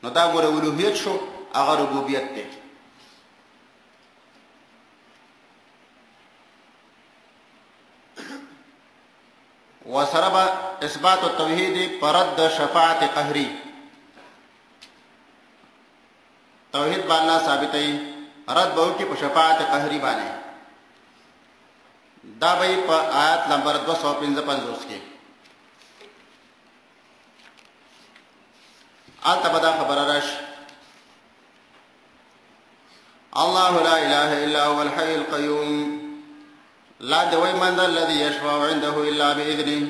نو دا ګوره اولوهیت شو، هغه ربوبیت دی. وسره به اثبات التوحید پرد شفاعت قهری، توحید به الله ثابتوي، رد به وکړي په شفاعت قهری باندې. دا به په آیت نمبر 255 کې آلته به دا خبره راشي: الله لا اله الا هو الحي القيوم لا دوي من ذا الذي يشفع عنده الا باذنه.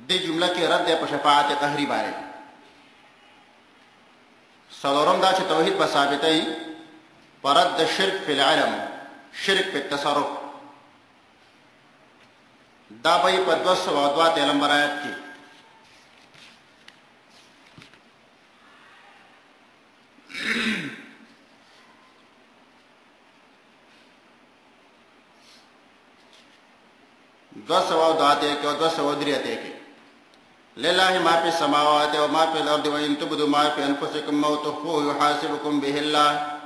دې جمله کې رد په شفاعت قهری باندې. څلورم دا چې توحید به ثابتوي پرد شرک فی العلم، شرک په تصرف. دا به په 202 نمبر آیت کې لله ما في السماوات وما في الأرض وإن تبدوا ما في أنفسكم أو تخفوه يحاسبكم به الله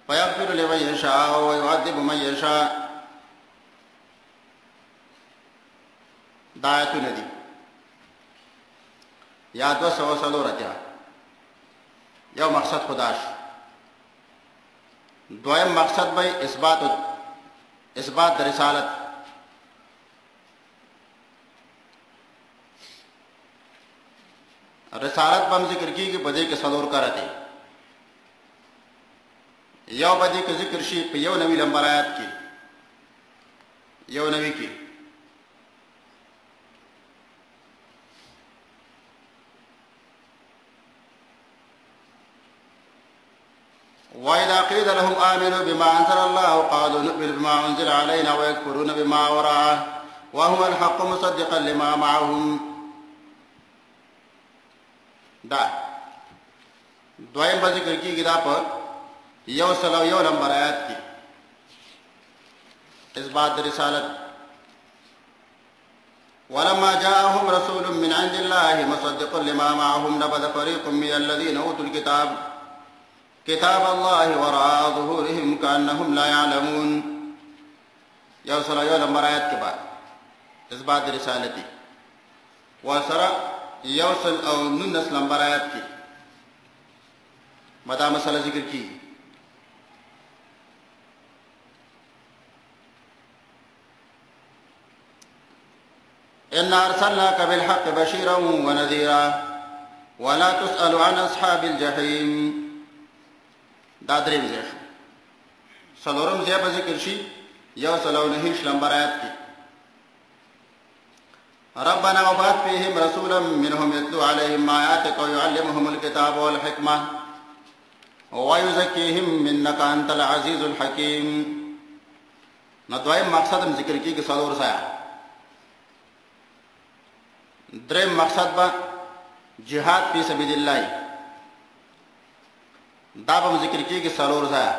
فيغفر لمن يشاء ويعذب من يشاء. دا آیتونه دي یا 204 یو مقصد خدا شو. دویم مقصد به اثبات رسالت. رسالت بم ذکر کیږي په دې کې څلور کارته. یو باندې کې ذکر شي په یو نوی نمبر آیات کې، یو نوی کې وَإِذَا قِيلَ لَهُمْ آمِنُوا بِمَا أَنزَلَ اللَّهُ قَالُوا نُؤْمِنُ بِمَا أُنزِلَ عَلَيْنَا وَيَكْفُرُونَ بِمَا وَرَاءَهُ وَهُوَ الْحَقُّ مُصَدِّقًا لِمَا مَعَهُمْ. دا دویم به ذکر کیږي دا په یو نمبر آیات کې اثبات رسالت. ولما جاءهم رسول من عند الله مصدق لما معهم نبذ فريق من الذين اوتوا الكتاب كتاب الله وراء ظهورهم كأنهم لا يعلمون. یو نمبر آیات کے بعد اثبات رسالتی. وسره یو نمبر آیات کی مدا مسئلہ ذکر کی. إنا أرسلناك بالحق بشيرا ونذيرا ولا تسأل عن أصحاب الجحيم. دا دریم ځای شو. څلورم ځای به ذکر شي یو 9 نمبر آیات کې ربنا وبعث فيهم رسولا منهم يتلو عليهم آياتك ويعلمهم الكتاب والحكمة ويزكيهم إنك أنت العزيز الحكيم. نو دویم مقصد هم ذکر کیږي څلور ځای. دریم مقصد به جهاد فی سبیل الله. دا به ذکر کیږي څلور ځای.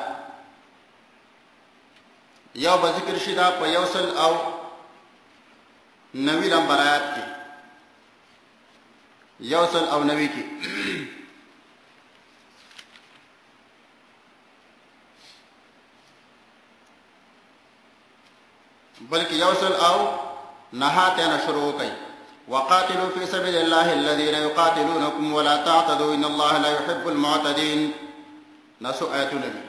یو به ذکر شي دا په 109 نمبر آیات کې 109 کې بلکې 109 شروع کوي وقاتلوا في سبيل الله الذين يقاتلونكم ولا تعتدوا إن الله لا يحب المعتدين. نسو آیتونه دي.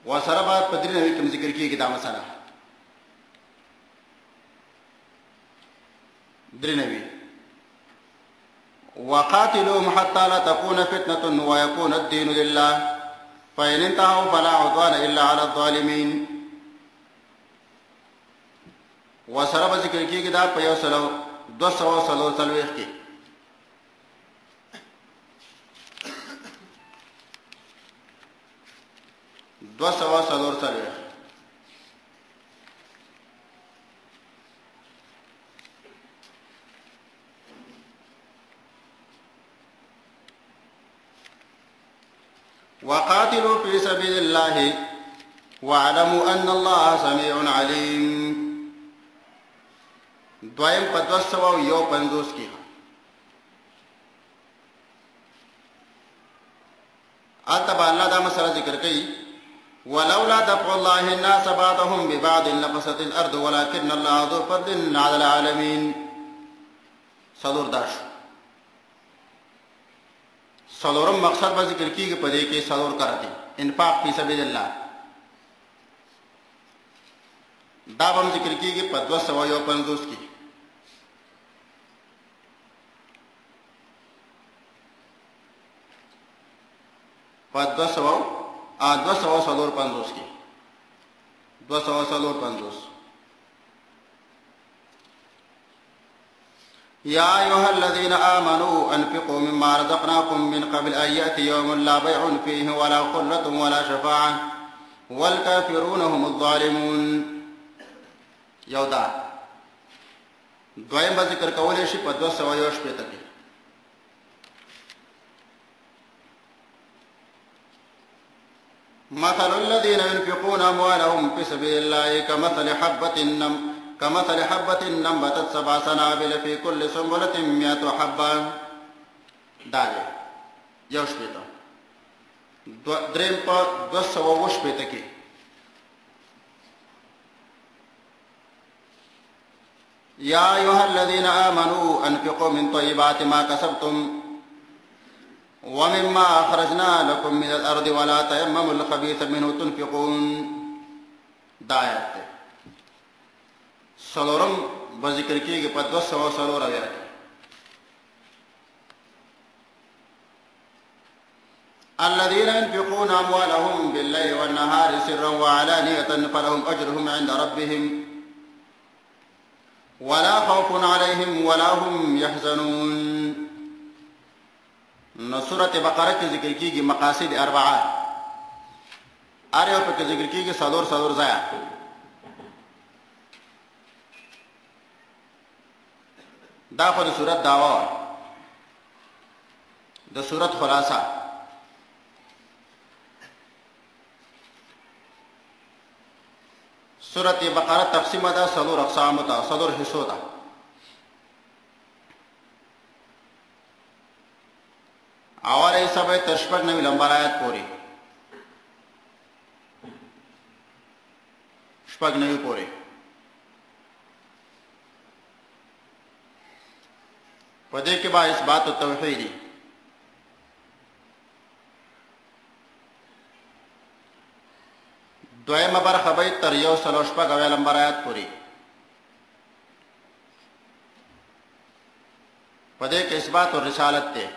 وسره بعد په درې نوي کوم ذکر کیږي دا مسله. درې نوي وقاتلوهم حتى لا تكون فتنة ويكون الدين لله فإن انتهوا فلا عدوان إلا على الظالمين. وسره به ذکر کیږي دا په 243 کې وقاتلوا في سبيل الله واعلموا أن الله سميع عليم. دویم په 251 کې التبا الله دا مسله ذکر کوي ولولا دفع الله الناس بعضهم ببعض لفسدت الارض ولكن الله ذو فضل على العالمين. څلور داش څلورم مقصد به ذکر کیږي په دې کې څلور کارتي انفاق فی سبیل الله دا به ذکر کیږي په 251 کې. په 250 کې 250 يا أيها الذين آمنوا أنفقوا مما رزقناكم من قبل أن يأتي يوم لا بيع فيه ولا خلة ولا شفاعة والكافرون هم الظالمون. يودا دویم به ذکر کولی شي په 261 کې. مثل الذين ينفقون أموالهم في سبيل الله كمثل حبة نبتت 7 سنابل في كل سنبلة 100 حبة. داله یو شپیته دریم په 260 کې. يا أيها الذين آمنوا أنفقوا من طيبات ما كسبتم ومما أخرجنا لكم من الأرض ولا تيمموا الخبيث منه تنفقون. دایات سلورم بذکر کیږي په 200 کې. الذين ينفقون أموالهم بالليل والنهار سرا وعلانية فلهم أجرهم عند ربهم ولا خوف عليهم ولا هم يحزنون. نو سورة بقرہ کی ذکر کیږي مقاصد 4 په ذکر کیږي څلور ځای. دا په سورۃ دعوا د سورۃ خلاصہ سورۃ بقرہ تقسیم ده 4 اقسام ته 4 حصو ده. اول حصہ به تشبک نوی لمبر آیت پوری شپک نوی پوری. پدې کې با اثبات توحیدی دویمه برخه به تر 1 لمبر آیت پوری. پدې کې اثبات او رسالت ته.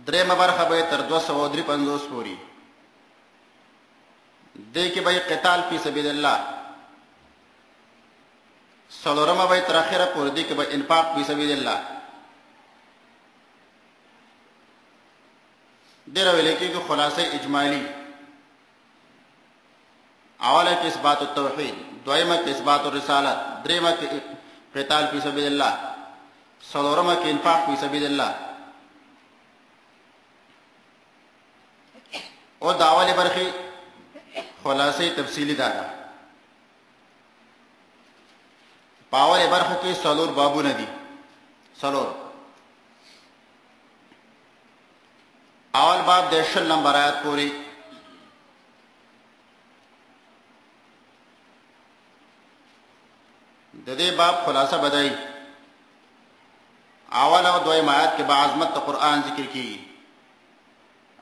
درېمه برخه به تر 253 پوری. دې کې به قتال فی سبیل الله. څلورمه به تر اخره پورې دې کې به انفاق فی سبیل الله. ډېر ویل کېږي خلاصه اجمالی. اوله کې اثبات التوحید، دویمه کې اثبات الرسالت، دریمه کې قتال فی سبیل الله، څلورمه کې انفاق فی سبیل الله. او داواله برخه خلاصه تفصیلی ده. پاوله برخه کې څلور بابونه دي. څلور. اول باب د 10 نمبر آیات پوری. د دې باب خلاصه بدای. اول او دویم آیات کې با عظمت قرآن ذکر کیږي.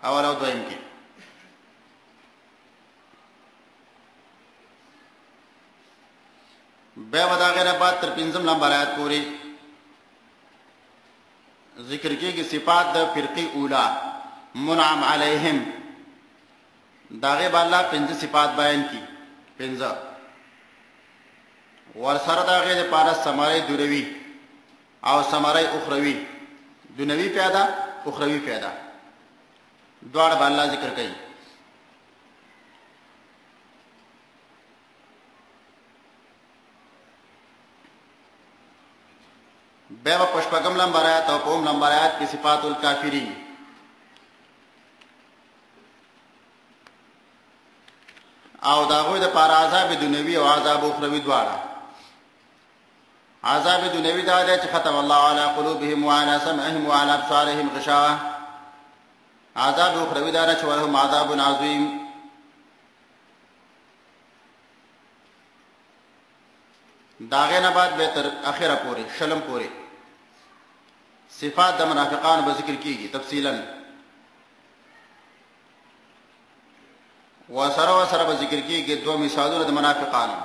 اول او دویم کې بے ودا غیر بعد تر 5 نمبر آیات پوری ذکر کی صفات د فرقی اولا منعم علیہم. داغه بالا 5 صفات بیان کی 5 ور سره داغه د پاره سماره دنیوی او سماره اخروی. دنیوی پیدا اخروی پیدا دوړ بالا ذکر کړي. بے پشپغم نمبر آیات او قوم نمبر آیات کی صفات الکافرین. او داغوی د پار عذاب دنیوی او عذاب اخروی دواړه. عذاب دنیوی دا دی چې ختم الله علی قلوبهم وعلى سمعهم وعلى ابصارهم غشاوه. عذاب اخروی دا چې ولهم عذاب عظیم. داغه نه بعد به تر اخره پورې شلم پورې صفات د منافقانو به ذکر کیږي تفصیلا، وسره به ذکر کیږي دوه مثالونه د منافقانو.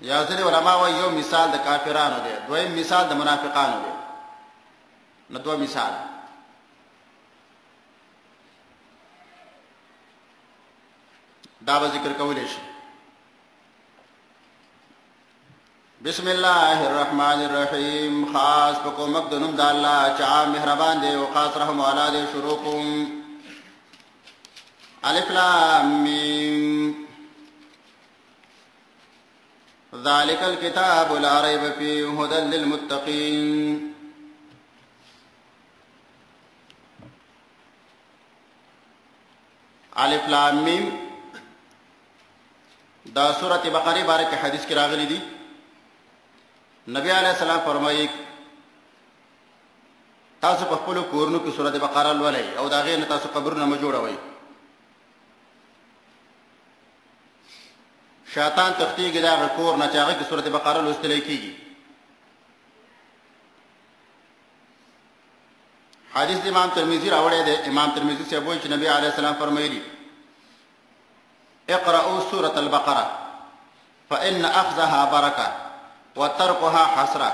یا ځینې علما وايي یو مثال د کافرانو دی، دویم مثال د منافقانو دی. نو دوه مثال. دا به ذکر کولی شي. بسم الله الرحمن الرحیم. خاص په کومک د نوم د الله چې عام مهربان دی او خاص رحم والا دی. شروع کوم. الف لام میم. ذلك الكتاب لا ريب فيه هدى للمتقين. الف لام میم دا سورۃ بقرہ بارے کې حدیث کې راغلي دي. نبی علیہ السلام فرمایي تاسو په خپل کورونو کې سورۃ بقرہ لولئ او دا غي نه تاسو قبرونه ما جوړوي. شیطان تختیږي دا کور نه چې هغه کې سورۃ بقرہ لوستل کېږي. حدیث امام ترمذی راوړی دی. امام ترمذی سے وایي چې نبی علیہ السلام فرمایلی اقرأوا سورة البقرة فإن أخذها بركة وتركها حسرة.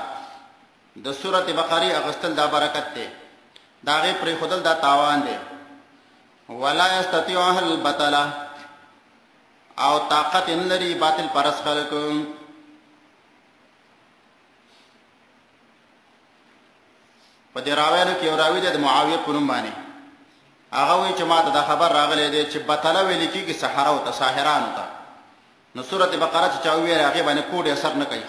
د سورة بقرة اغستل دا برکت دی، دا غي پر خودل دا تاوان دی. ولا يستطيعها البطلة او طاقت لري باطل پرس خلق. په دې راویانو کې یو راوی دی د معاویه په نوم باندې. هغه وایي چې ماته دا خبر راغلی دی چې بطله ویل کېږي سحره او ته ساحرانو ته. نو سورۃ بقرہ چې چا وویل هغې باندې کوډ اثر نه کوي.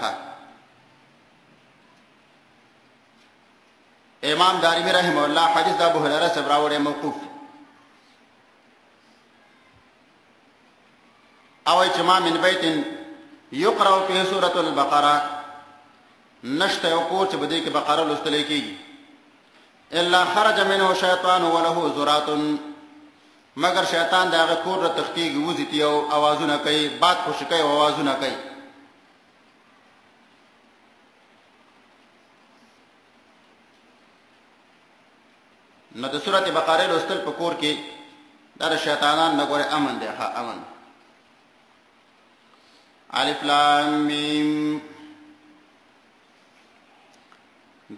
امام دارمی رحمه الله حدیث د ابو هريره صاحب راوړی موقوف. او چې ما من بیت یقرأ فيه سورۃ البقرہ نشته یو کور چې بده کې بقره لوستل کېږي الا خرج منه شیطان وله زرات، مگر شیطان داغه کور ته تختیږي وزیتی او आवाजونه کوي، باد خوش کوي او आवाजونه کوي. نو د سورۃ بقرہ لوستل په کور کې دا شیطانان نه ګوره امن دی. ها امن. الف لام میم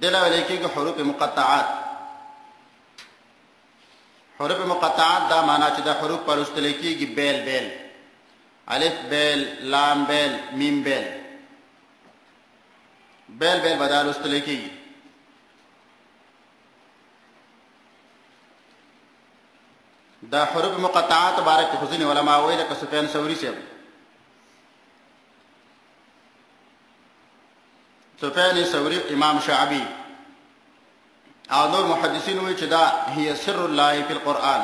دلا ولیکي حروف مقطعات. حروف مقطعات دا معنا چې دا حروف پر لوستل کېږي بیل بیل. الف بیل، لام بیل، میم بیل. بیل بیل بدل لوستل کېږي. دا حروف مقطعات بارک خزین علماء وایي لکه سفیان ثوری صاحب. سفیان ثوری، امام شعبی او نور محدثین وایي چې دا هي سر الله فی القرآن.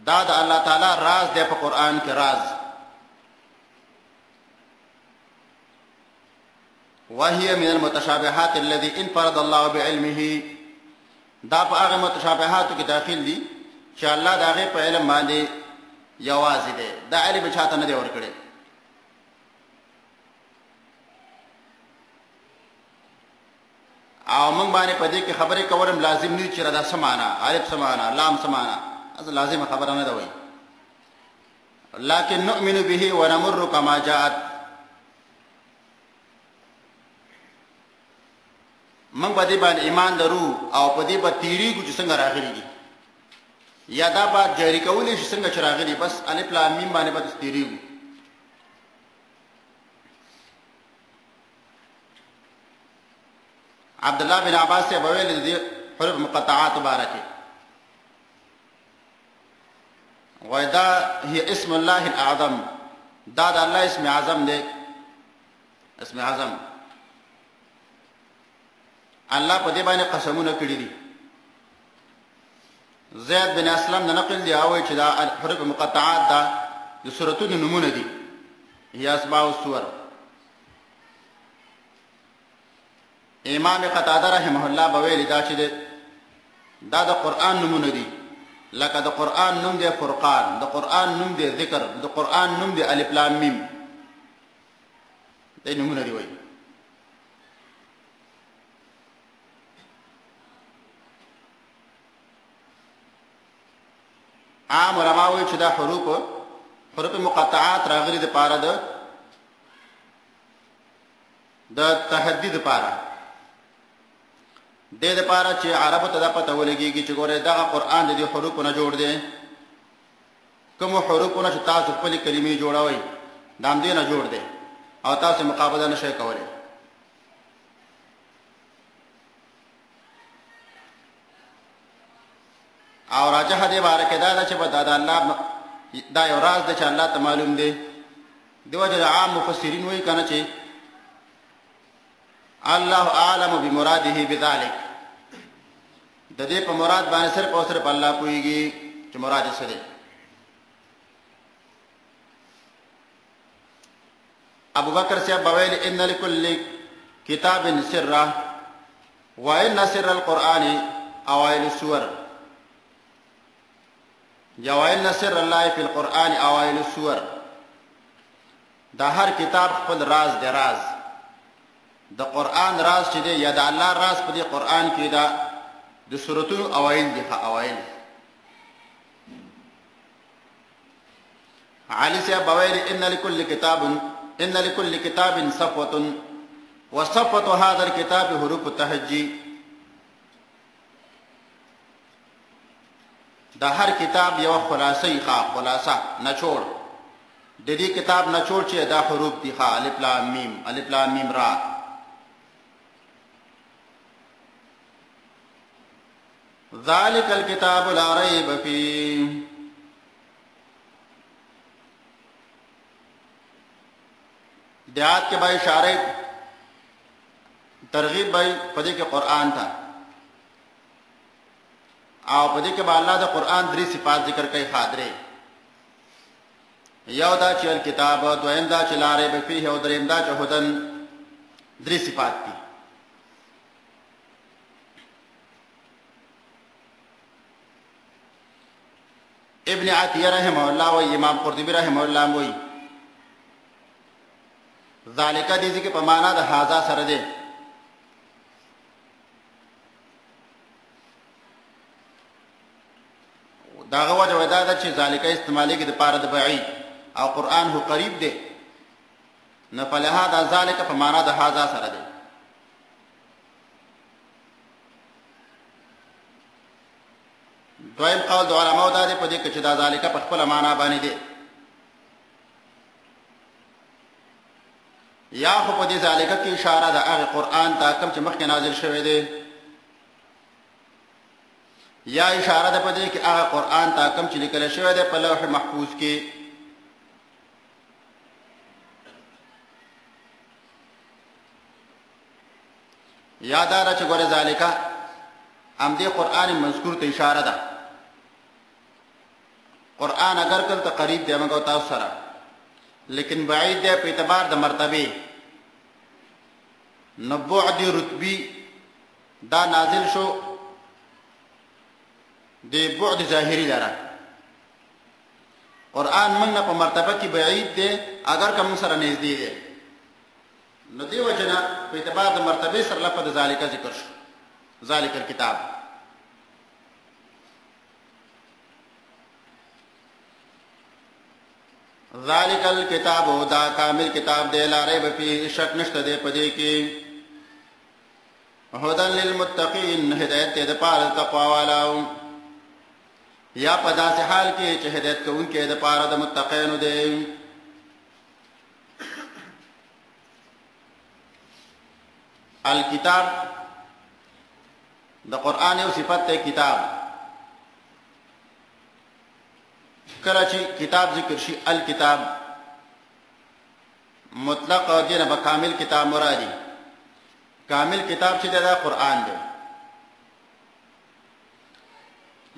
دا د الله تعالی راز دی په قرآن کې راز. وهي من المتشابهات الذي انفرد الله بعلمه. دا په هغه متشابهاتو کې داخل دي چې الله دا غي په علم باندې یوازې دی. دا علم چاته نه دی ورکړي. او موږ باندې په دې کې خبرې کولم لازم نه چې دا سمانا الف سمانا لام سمانا از لازم خبره نه دی. لكن نؤمن به ونمر كما جاءت. موږ په دې باندې ایمان درو او په دې باندې تیریږو چې څنګه راغلي دي. یا دا به جاری کولې چې څنګه چې راغلي، بس الف لام میم باندې به تیریږو. عبد الله بن عباس سے بویل دي حروف مقطعات مبارکه. ودا هي اسم الله الاعظم. دا د الله اسم اعظم دی. اسم اعظم الله په دې باندې قسمونه کړی دي. زید بن اسلم نه نقل دی او چې دا حروف مقطعات دا د سورتونو نمونه دي. هي اسماء السور. امام قتاده رحمه الله بویل دا چې دا د قران نمونه دي، لکه د قران نوم دی فرقان، د قران نوم دی ذکر، د قران نوم دی الف لام میم. دا نمونه دي وایي. عام علماء وایي چې دا حروف مقطعات راغلي د پاره د تحدي د پاره د پاره چې عربو ته د پته ولګيږي چې ګوره دا قران د دې حروفونو جوړ دی. کوم حروفونه چې تاسو خپل کلمې جوړوي دا هم دې نه جوړ دی او تاسو مقابله نشئ کولای. او راجح دې باره کې دا چې په دا الله دا یو راز دی چې الله ته معلوم دی. دیو چې عام مفسرین وایي کنه چې الله اعلم بمراده بذلك، د دې په مراد باندې صرف او صرف الله پوهیږي چې مراد څه دی. ابو بکر صاحب بویل ان لكل كتاب سرا وان سر القران اوائل السور، وان سر الله في القران اوائل السور. دا هر کتاب خپل راز دی. راز د قران راز چې دی یا د الله راز په دې قران کې دا د سورتونو اوایل دي. اوایل علي صاحب بویل ان لكل كتاب صفوه وصفوه هذا الكتاب حروف التهجي. دا هر کتاب یو خلاصه نچوړ د دې کتاب نچوړ چې دا حروف دي الف لام میم، الف لام میم را. ذلك الكتاب لا ريب فيه. دیات کے بھائی اشارے ترغیب بھائی پدې کې قرآن تھا او پدې کې با الله د قرآن درې صفات ذکر کوي. حاضرې یو دا چې الکتاب، دویم دا چې لا ریب فیه او دریم دا چې هدن. درې صفات دي. ابن عطیہ رحمه الله و امام قرطبی رحمه الله وایي ذالک دې کې په معنا د هاذا سره دی. داغه وجه ودا ده چې ذالک استعمالي کې د پاره د بعید او قران هو قریب دی، نه په لهدا ذالک په معنا د هاذا سره دی. دویم قول د علماء دا دی په دې کې چې دا ذالک په خپل معنا باندې دی، یا خو په دې ذالک کې اشاره ده هغه قران ته کوم چې مخکې نازل شوی دی، یا اشاره ده په دې کې هغه قران ته کوم چې لیکل شوی دی په لوح محفوظ کې. یادار چې ګوره ذالک هم دې قران مذکور ته اشاره ده. قرآن اگر کل تا قریب دے مگو تاسو سره لیکن بعید دے په اعتبار د مرتبه. نو بعد رتبی دا نازل شو دی بعد ظاهری لرا. قرآن من په مرتبه کې بعید دے اگر کوم سره نږدې دے. نو دی وجنا په اعتبار د مرتبه سره لفظ ذالک ذکر شو. ذالک الكتاب. ذالک الکتاب دا کامل کتاب دی لا ریب فیه شک نشته دی پدې کې. هدن للمتقین هدایت د پاره تقوا والاو یا په داسې حال کې چې هدایت کوونکې د پاره د متقینو دی. الکتاب د قران یو صفت ته کتاب. کله چې کتاب ذکر شي الکتاب مطلق او دینه به کامل کتاب مرادي. کامل کتاب چې دا قران دی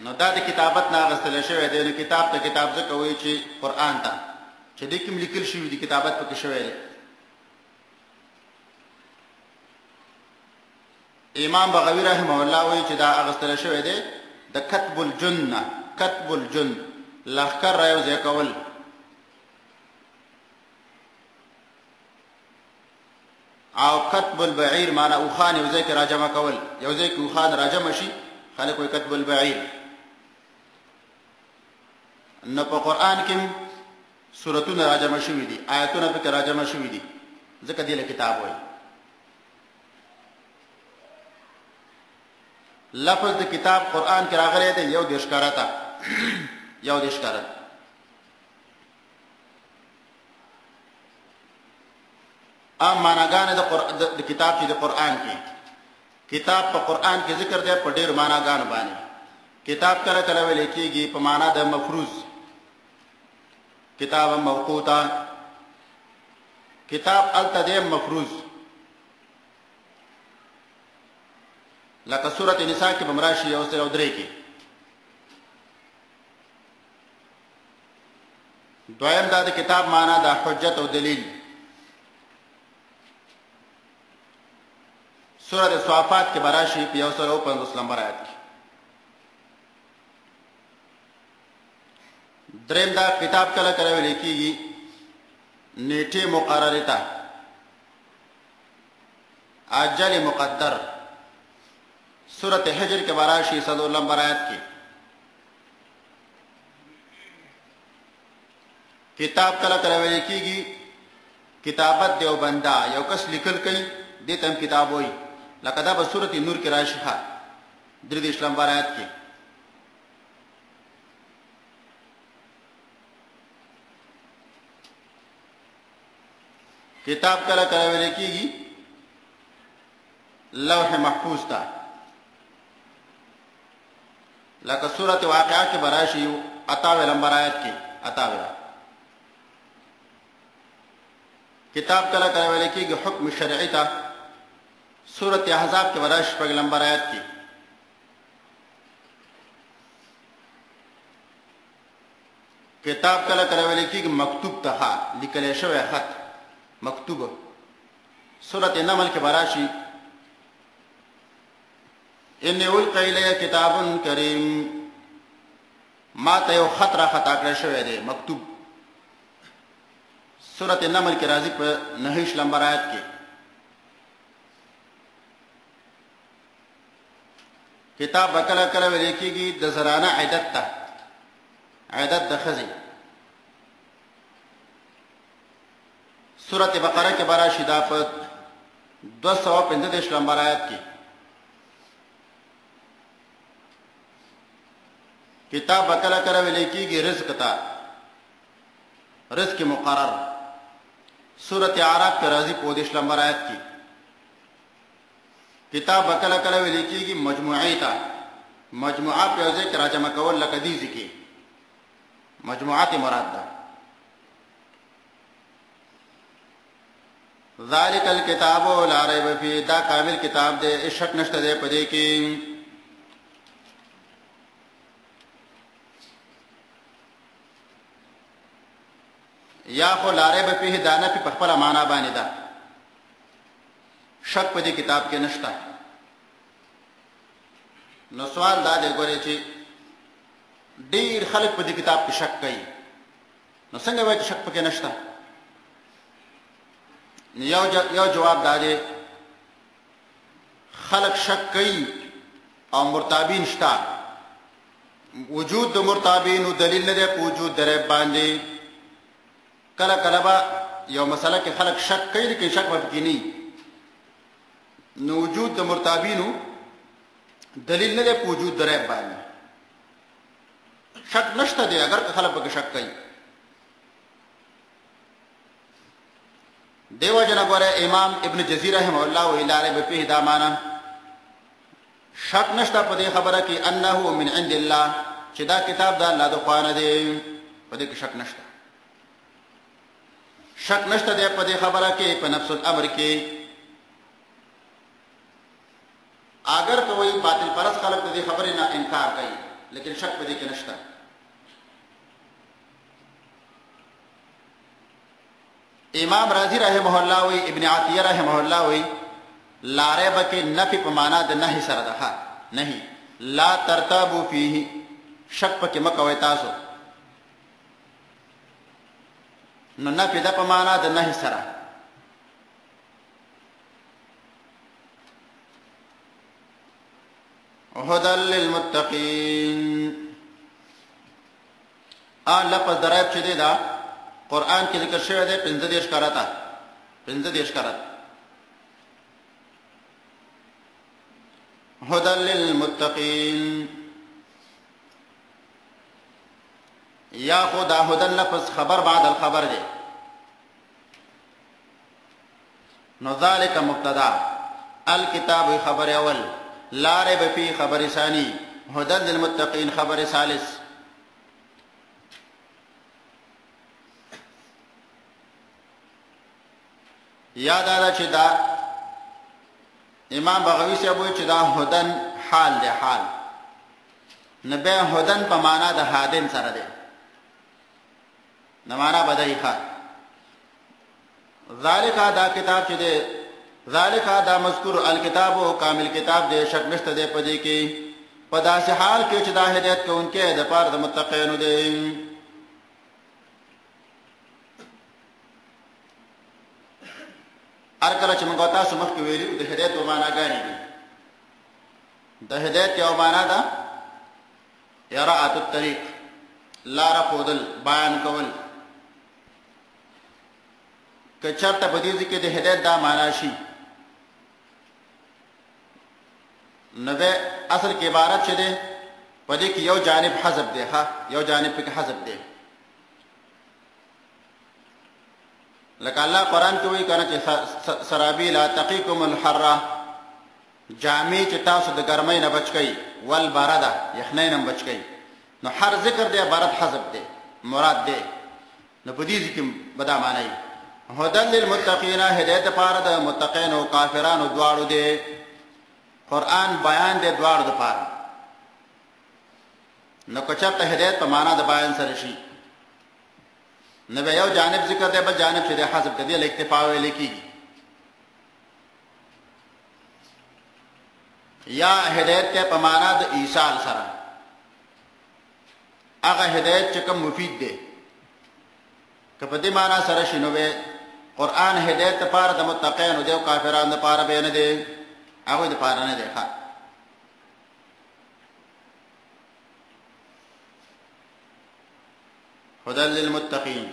نو دا د کتابت نه غسل شوی دی. نو کتاب ته کتاب ځکه وایي چې قران ته چې د کوم لیکل شوی دی کتابت پکې شوی دی. امام بغوی رحمه الله وی چې دا اغستل شوی دی د کتب الجن، کتب الجن لخر را یوځای کول. او کتب البعیر معنا اوخان یوځای کې راجمع کول، یوځای کې اوخان راجمع شي خلک وی کتب البعیر. نو په قرآن کې سورتونه راجمع شوي دي، آیتونه پکې راجمع شوي دي، ځکه دې له کتاب وایي. لفظ د کتاب قرآن کې راغلی دی 11 کارته 11 کارته. ام معناګانې د کتاب چې د قرآن کې کتاب په قرآن کې ذکر دی په ډېر معناګانو باندې. کتاب کله کله ویل کېږي په معنا د مفروض، کتاب موقوتا، کتاب التدیم مفروض. لکه سورۃ النساء کې بمراشي او سره درې کې. دویم دا د کتاب معنا د حجت او دلیل. سورۃ الصافات کې براشي په 150 نمبر آیت کې. دریم دا کتاب کله کله ویل کېږي نیټه مقرره تا، اجل مقدر. سورۃ حجر کې براشي 100 نمبر آیت کې. کتاب کله کله ویل کېږي کتابت دیو بندا، یو کس لیکل کوي دې ته کتاب وایي. لکه دا په سورۃ نور کې راشي 33 نمبر آیت کې. کتاب کله کله ویل کېږي لوح محفوظ تا، لکه سورۃ واقعہ کې براشي 58 نمبر آیت کې 58. کتاب کله کله ویل کېږي حکم شرعي تا، سورۃ احزاب کې براشي 1 نمبر آیت کې. کتاب کله کله ویل کېږي مکتوب ته لیکل شوی خط مکتوب. سورۃ نمل کې براشي ان القی الی کتاب کریم، ما ته یو خط را خطا کړی شوی دی مکتوب. سورۃ نمل کې راځي په 9 نمبر آیت کې. کتاب کله کله ویل کېږي د زرانه عدت ته، عدت د ښځې. سورۃ بقره کې براشي دا په 235 نمبر آیت کې. کتاب کله کله ویل کېږي رزق ته، رزق مقرر. سورۃ اعراف کې راځي په 20 نمبر آیت کې. کتاب کله کله ویل کېږي مجموعه ته، مجموعه په ځای کې راجمع کول لکه دې ځکه مجموعات مراد ده. ذالک الکتاب لا ریب فیه، دا کامل کتاب دی، شک نشته دی په دې کې. یا خو لا ریب فیه دا نه په خپل معنا باندې ده، شک په دې کتاب کې نشته. نو سوال دا دی ګورې چې ډېر خلک په دې کتاب کې شک کوي، نو څنګه وایي چې شک پکې نشته؟ یو جواب دا دی خلق شک کوي او مرتابین شته. وجود د مرتابین دلیل نه دی په وجود د ریب باندې. کله کله به یو مسله کې خلق شک کوي لیکن شک پکې نه. نو وجود د مرتابینو دلیل نه دی په وجود د ریب باندې. شک نشته دی اگر خلق پکې شک کوي. دیو جن گوره امام ابن جزیر رحمه الله و لا ریب فیه دا معنا شک نشته په دې خبره کې انه من عند الله، چې دا کتاب د الله د خوا نه دی. په دې کې شک نشته. شک نشته دی په دې خبره کې په نفس الامر کې. اگر کوئی باطل پرست خلق دې خبره نه انکار کوي لیکن شک په دې کې نشته. امام رازی رحمه الله وی ابن عطیه رحمه الله وی لا ریب کې نفي په معنا د نهي سره ده. نهي لا ترتابوا فيه شک پکې مکوئ تاسو، نو نفي ده په معنا د نهي سره. هدى للمتقين لفظ درایب چې دی دا قرآن کې ذکر شوی دی 15 کرتا 15 کرت. هدى للمتقين یا خدا هدى لفظ خبر بعد الخبر دی، نو ذالک مبتدا، الکتاب خبر اول، لا ریب فی خبر ثانی، هدى للمتقین خبر ثالث. یاد آده چې دا امام بغوی سے ابوی چې دا هدن حال دی، حال نبی هدن په معنا د هادن سره دی، نه معنا بدای ښه. ذالک دا کتاب چې دی، ذالک دا مذکور الکتاب او کامل کتاب دی، شک نشته دی پدې کې، په داسې حال کې چې دا هدایت کوونکی د پاره د متقینو دی. هر کله چې موږ تاسو مخکې ویلو د هدایت په معنا غاڼې دي. د هدایت یو معنا ده اراءة الطریق، لار خودل، بیان کول. که چرته په دې کې د هدایت دا معنا شي، نو به اصل کې عبارت شه ده په دې کې یو جانب حذف دی، ها یو جانب کې حذف دی. لکه الله قرآن کې وایي کنه چې سرابیل تقیکم الحر، جامې چې تاسو د ګرمۍ نه بچ کئ، والبرد یخنۍ نه بچ کئ. نو هر ذکر دی برد حذف دی مراد دی، نو په دې کې بدا معنی هدى للمتقین هدایت لپاره د متقین او کافرانو دواړو دی. قرآن بیان دی دواړو لپاره. نو که چېرته هدایت په معنا د بیان سره شي، نو به یو جانب ذکر دی، بل جانب چې دی حذف دی، له اکتفا ویل کېږي. یا هدایت ته په معنا د ایصال سره، هغه هدایت چې کوم مفید دی، که په دې معنا سره شي نو به قرآن هدایت لپاره د متقینو دی او کافرانو لپاره به نه دی، هغوی لپاره نه دی. ښه هدى للمتقین،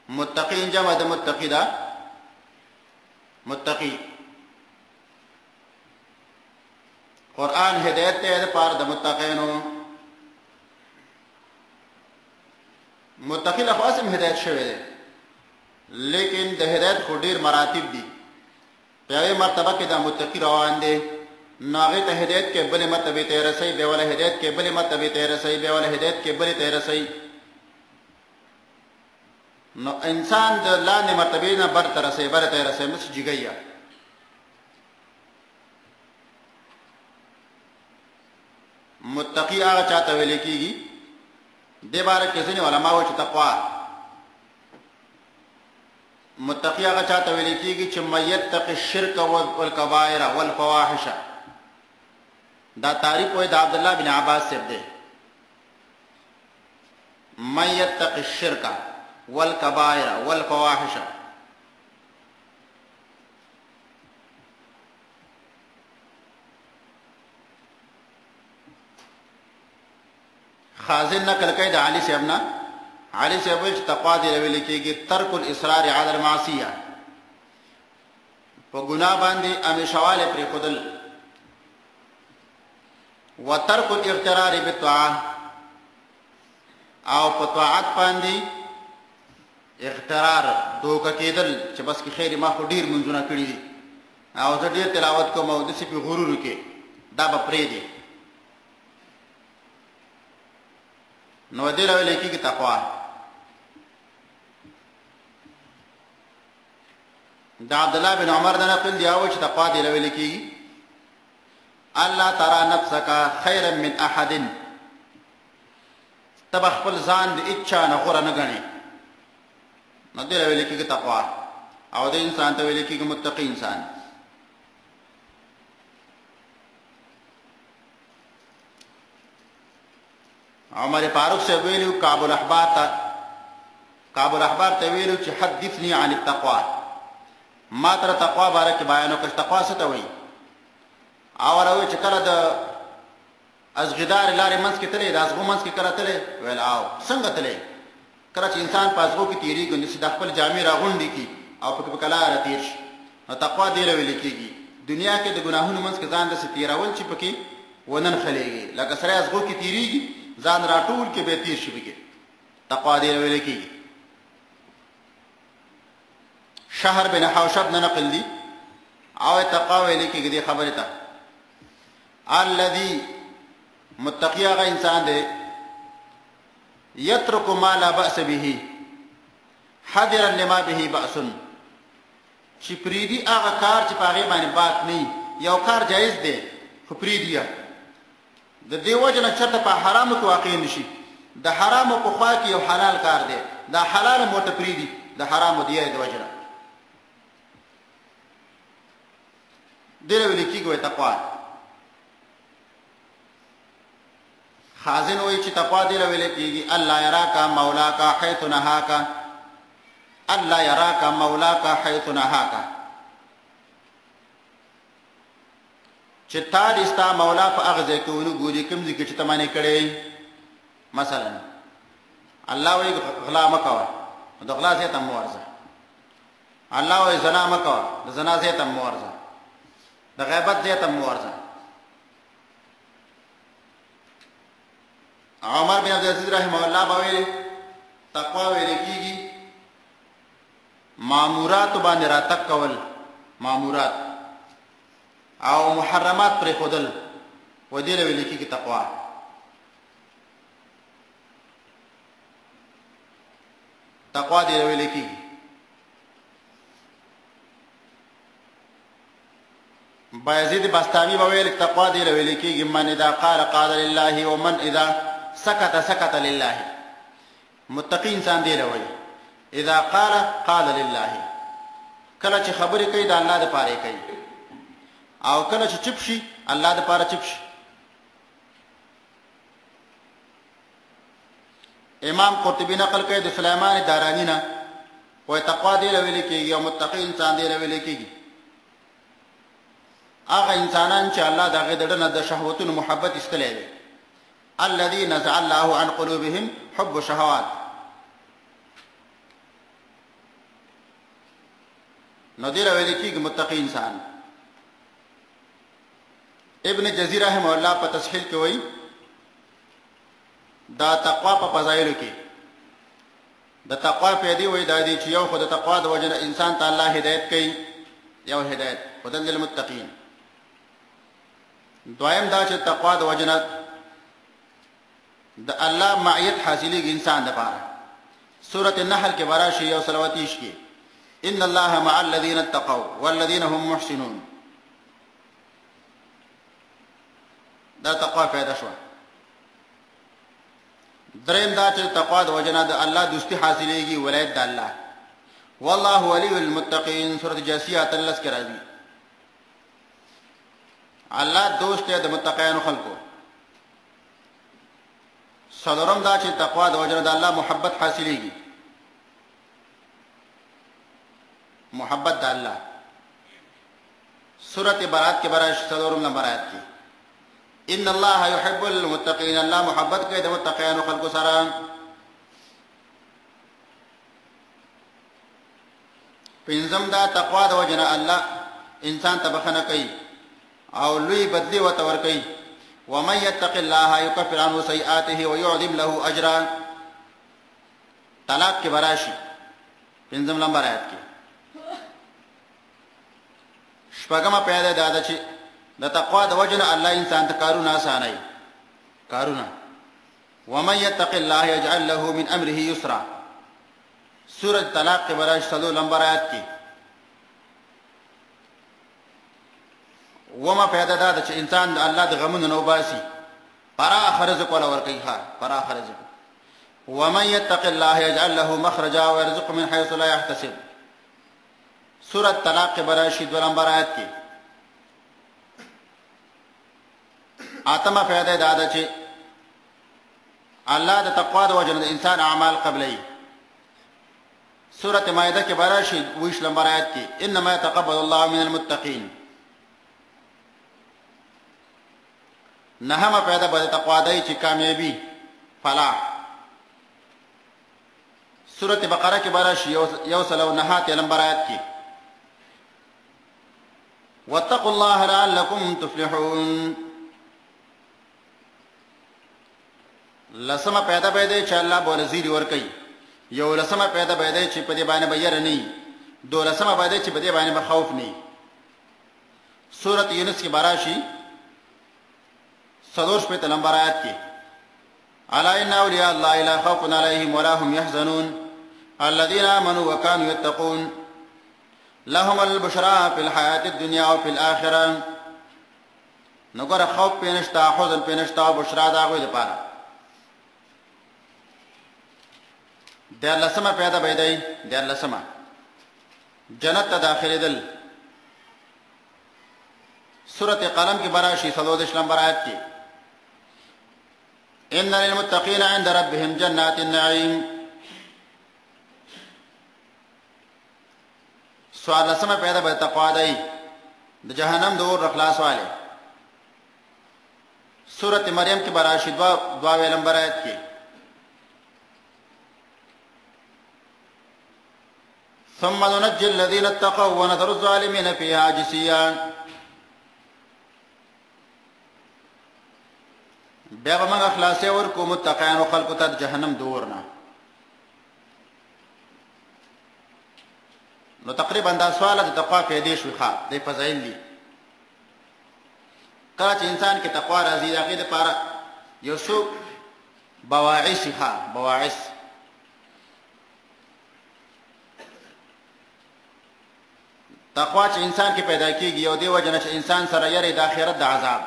متقین جمع د متقی دا، متقی. قرآن هدایت ته د پاره د متقینو. متقی له خاصم هدایت شوی دی، لیکن د هدایت خو ډیر مراتب دي. په یوه مرتبه کې د متقی روان دی، نو هغه ته هدایت کې بلې مرتبه ته رسي، به ول هدایت کې بلې مرتبه ته رسي، به ول هدایت کې بلې ته رسي. نو انسان د لاندې مرتبه نه بر ته رسي، بر ته رسي، مس جګیا. متقی هغه چاته ویل کېږي، د باره کې ځینې علما وایي چې تقوا. متقی هغه چاته ویل کېږي چې مَيَتَّقِ الشِّرْكَ وَالْكَبَائِرَ وَالْفَوَاحِشَ. دا تعریف وایي د عبد الله بن عباس صاحب دی. مَيَتَّقِ الشِّرْكَ والکبائر والفواحش. خازن نقل کوي د علي صاحبنا، علي صاحب چې تقوا دی ویل کېږي ترک الاصرار علی المعصیه، په ګناه باندې همیشواله پرې خودل، وترک الاغترار بالطاعه، او په طاعت باندې اغترار دوکه کېدل چې بس کې خیر ما خو ډیر منځونه کړی دي او زه ډیر تلاوت کوم او د سی په غرور کې دا به پرې دي. نو دې راولې کې تقوا. دا عبد الله بن عمر دا نقل دی او چې تقوا دې راولې کې الله ترى نفسك خيرا من احد، تب خپل ځان د اچا نه غوړه نه غني. نو دې ویل کېږي تقوا، او د انسان ته ویل کېږي متقی انسان. عمر فاروق سے ویلو کعب الاحبار ته ویلو چې حدثني عن التقوى، ما تر تقوا باره کې بیان وکړ. تقوا څه ته وایي؟ او راوي چې کله د ازغدار لارې منځ کې تلې، د ازغو منځ کې کله تلې، ویل او څنګه تلې؟ کله چې انسان په ازغو کې تیریږي نو د خپل جامې راغونډې کړي او په کلاره تیر شي، نو تقوا دې ویل کېږي. دنیا کې د ګناهونو منځ کې ځان داسې تیرول چې پکې ونن خلیږي، لکه سړی ازغو کې تیریږي ځان راټول کې به تیر شي پکې، تقوا دې ویل کېږي. شهر بن حوشب نه نقل دي او تقوا ویل کېږي دې خبره ته. الذي متقی هغه انسان دی یترک ما لا بأس به حذرا لما به بأس، چې پریدي هغه کار چې په هغې باندې بات نه، یو کار جایز دی خو پریدي د دې وجه نه چېرته په حرامو کې واقع نشي. د حرامو په خوا کې یو حلال کار دی، دا حلال هم ورته پریدي د حرامو دی د وجه نه. دې له ویل کېږي وایي تقوا. خازن وایي چې تقوا دې له ویل کېږي الله یراک مولاک حیث نهاک، الله یراک مولاک حیث نهاک، چې تا دې ستا مولا په هغه ځای کې ونه ګوري کوم ځای کې چې ته منې کړی. مثلا الله وایي غلا مه کوه، د غلا ځای ته مه ورځه. الله وایي زنا مه کوه، د زنا ځای ته مه ورځه. د غیبت ځای ته مه ورځه. عمر بن عبدالعزیز رحمه الله به ویل تقوا ویل کېږي مامورات باندې راتګ کول، مامورات او محرمات پرېښودل، و دې له ویل کېږي تقوا. تقوا دې له ویل کېږي. بایزید بستامی به ویل تقوا دې له ویل کېږي من اذا قال قال لله ومن اذا سکت سکت لله. متقی انسان دی له وایي اذا قال قال لله، کله چې خبرې کوي د الله دپاره کوي، او کله چې چپ شي الله دپاره چپ شي. امام قرطبي نقل کوي د سلیمان دارانی نه، وایي تقوا دی له ویل کېږي او متقی انسان دی له ویل کېږي هغه انسانان چې الله د هغې د ډنه د شهوتونو محبت ایستلی دی. الذي نزع الله عن قلوبهم حب الشهوات. نو دې له ویل کېږي متقي انسان. ابن جزي رحمه الله په تسهیل کې وایي دا تقوا په فضایلو کې د تقوا پیدې وایي دا دی چې یو خو د تقوا د وجه نه انسان ته الله هدایت کوي، یو هدایت هدى للمتقین. دویم دا چې تقوا د وجه نه د الله معیت حاصلېږي انسان دپاره. سورة النحل کې براشي یو سلواتیش کې ان الله مع الذين اتقوا والذين هم محسنون. دا تقوا پیدا شوه. دریم دا چې تقوا د وجه نه د الله دوستي حاصلېږي، ولایت د الله. والله ولي المتقین سورة جاسیه 13 کې راځي الله دوست دی د متقینو خلکو. څلورم دا چې تقوا د وجه نه د الله محبت حاصلېږي، محبت د الله. سورة برات کې براشي څلورم نمبر آیت کې ان الله يحب المتقين، الله محبت کوي د متقینو خلکو سره. پنځم دا تقوا د وجه نه الله انسان ته بخښنه کوي او لوی بدلی ورته ورکوي. ومن يتق الله يكفر عنه سيئاته ويعظم له اجرا. طلاق کې براشي پنځم نمبر آیت کې. شپږمه پیدا ده چې د تقوا د وجه نه الله انسان ته کارونه آسانوي، کارونه. ومن يتق الله يجعل له من امره يسرا. سورة طلاق کې براشي 3 نمبر آیت کې. وما پیدا ده چې انسان د الله د غمونو نه وباسي، پراخ رزق ولا ورکوي، پراخ رزق. ومن يتق الله يجعل له مخرجا ويرزقه من حيث لا يحتسب. سورة طلاق کې براشي 2 نمبر آیت کې. اتمه پیدا ده چې الله د تقوا د وجه د انسان اعمال قبلي. سورۃ مائده کې براشي 20 نمبر آیت کې انما يتقبل الله من المتقين. نهمه پیدا به تقوا دی چې کامیابی فلاح. سورۃ بقره کې براشي 109 نمبر آیت کې واتقوا الله لعلكم تفلحون. لسمه پیدا به دی چې الله بوله زیری ور کوي. یو لسمه پیدا به دی چې په دې باندې بیر نه. دو لسمه به دی چې په دې باندې به خوف نه. سورۃ یونس کې براشي 103 نمبر آیت کې الا ان اولیاء الله لا خوف عليهم ولا هم يحزنون الذين آمنوا وكانوا يتقون لهم البشرى في الحياة الدنيا وفي الآخرة. نګور خوف پینشتا حزن پینشتا او بشرا دا غوې لپاره. د لسمه پیدا بيدای د لسمه جنت ته داخلي دل. سورۃ قلم کې براشي 130 نمبر آیت کې ان للمتقين عند ربهم جنات النعيم. سوال لسمه پیدا به تقوا دی د جهنم دور اخلاص والے. سورۃ مریم کې براشي 2 نمبر آیت کې ثم ننجي الذين اتقوا ونذر الظالمين فيها جثيا. بیا به موږ اخلاص ورکو متقین او خلق ته جهنم دور نه. نو تقریبا دا سوال د تقوا په دې شو ښه د فضایل دي. کله چې انسان کې تقوا راځي هغه د پاره یو څو بواعث ښه بواعث. تقوا چې انسان کې پیدا کیږي یو دی وجنه چې انسان سره یری د آخرت د عذاب.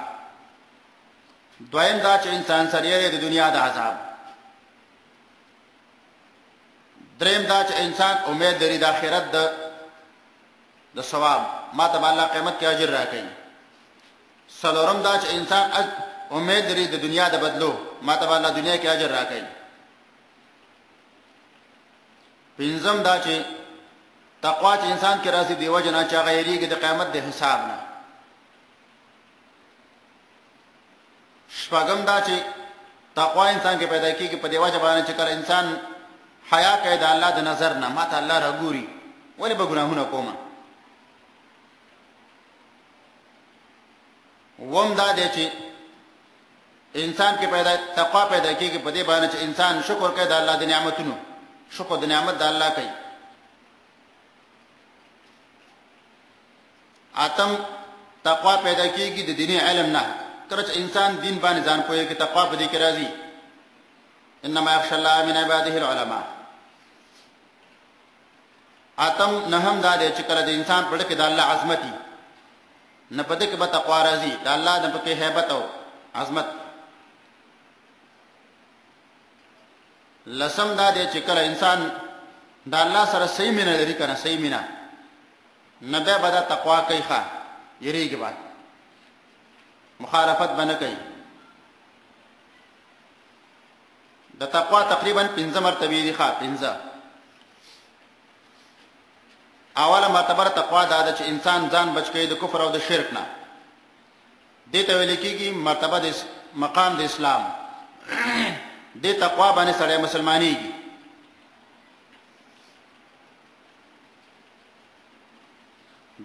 دویم دا چې انسان سره یری د دنیا د عذاب. دریم دا چې انسان امید لري د آخرت د ثواب ما ته الله قیامت کې اجر راکړي. څلورم دا چې انسان امید لري د دنیا د بدلو ما ته الله دنیا کې اجر راکړي. پنځم دا چې تقوا چې انسان کې راځي دی وجنه چې غیریږي د قیامت د حساب نه. شپږم دا چې تقوا انسان کې پیدا کیږي په دی وجه باندې چې کله انسان حیا کوي د الله د نظر نه ماته الله راګوري ولې به ګناهونه کومه. وم دا دی چې انسان کې تقوا پیدا کیږي په دی باندې چې انسان شکر کوي د الله د نعمتونو. شکر د نعمت د الله کوي. اتم تقوا پیدا کیږي د دیني علم نه. کله چې انسان دین باندې ځان پوهه کې تقوا په دې کې راځي انما يخشى الله من عباده العلماء. اتم نهم دا دی چې کله د انسان په لکه د الله عظمتي نه پدې کې به تقوا راځي د الله د پکې hebat او عظمت. لسم دا دی چې کله انسان د الله سره صحیح مینه لري کنه صحیح مینه نه به بدا تقوا کوي ښه یریږي بعد مخالفت بنه کوي. د تقوا تقریبا 5 مرتبه دي ښه 5. اوله مرتبه تقوا دا ده چې انسان ځان بچ کړي د کفر او د شرک نه. دې ته ویل کېږي مرتبه د مقام د اسلام. دې تقوا باندې سړی مسلمانېږي.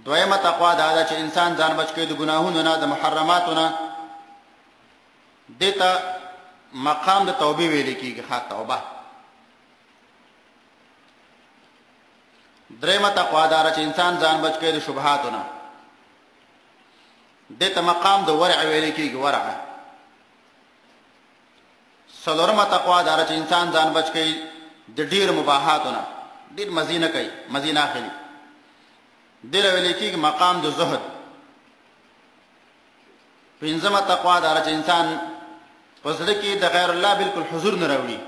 دویمه تقوا دا ده چې انسان ځان بچ کړي د ګناهونو نه د محرماتو نه. دې ته مقام د توبې ویل کېږي ښه توبه. دریمه تقوا دا چې انسان ځان بچ کړي د شبهاتو نه. دې ته مقام د ورع ویل کېږي ورع. څلورمه تقوا دا چې انسان ځان بچ کړي د ډیر مباحاتو نه. ډیر مزینه کوي مزینه اخلي. دې ویل کېږي مقام د زهد. پنځمه تقوا دا چې انسان پسړه کې د غیر الله بالکل حضور نه راوړي.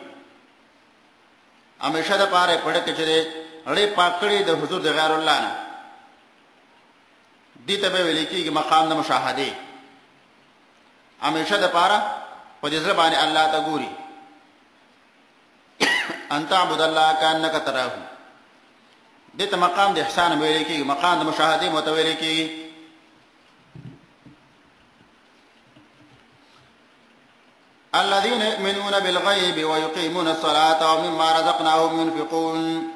همیشه د پاره پړه کې چې اړې پاکړې د حضور د غیر الله نه. دې ته به ویل کېږي مقام د مشاهده. همیشه د پاره په دې ځل باندې الله ته ګوري. ان تعبد الله كانك تراه. دته مقام د احسان ویل کیږي، مقام د مشاهده متویل کیږي. الذين يؤمنون بالغيب ويقيمون الصلاة ومما رزقناهم ينفقون.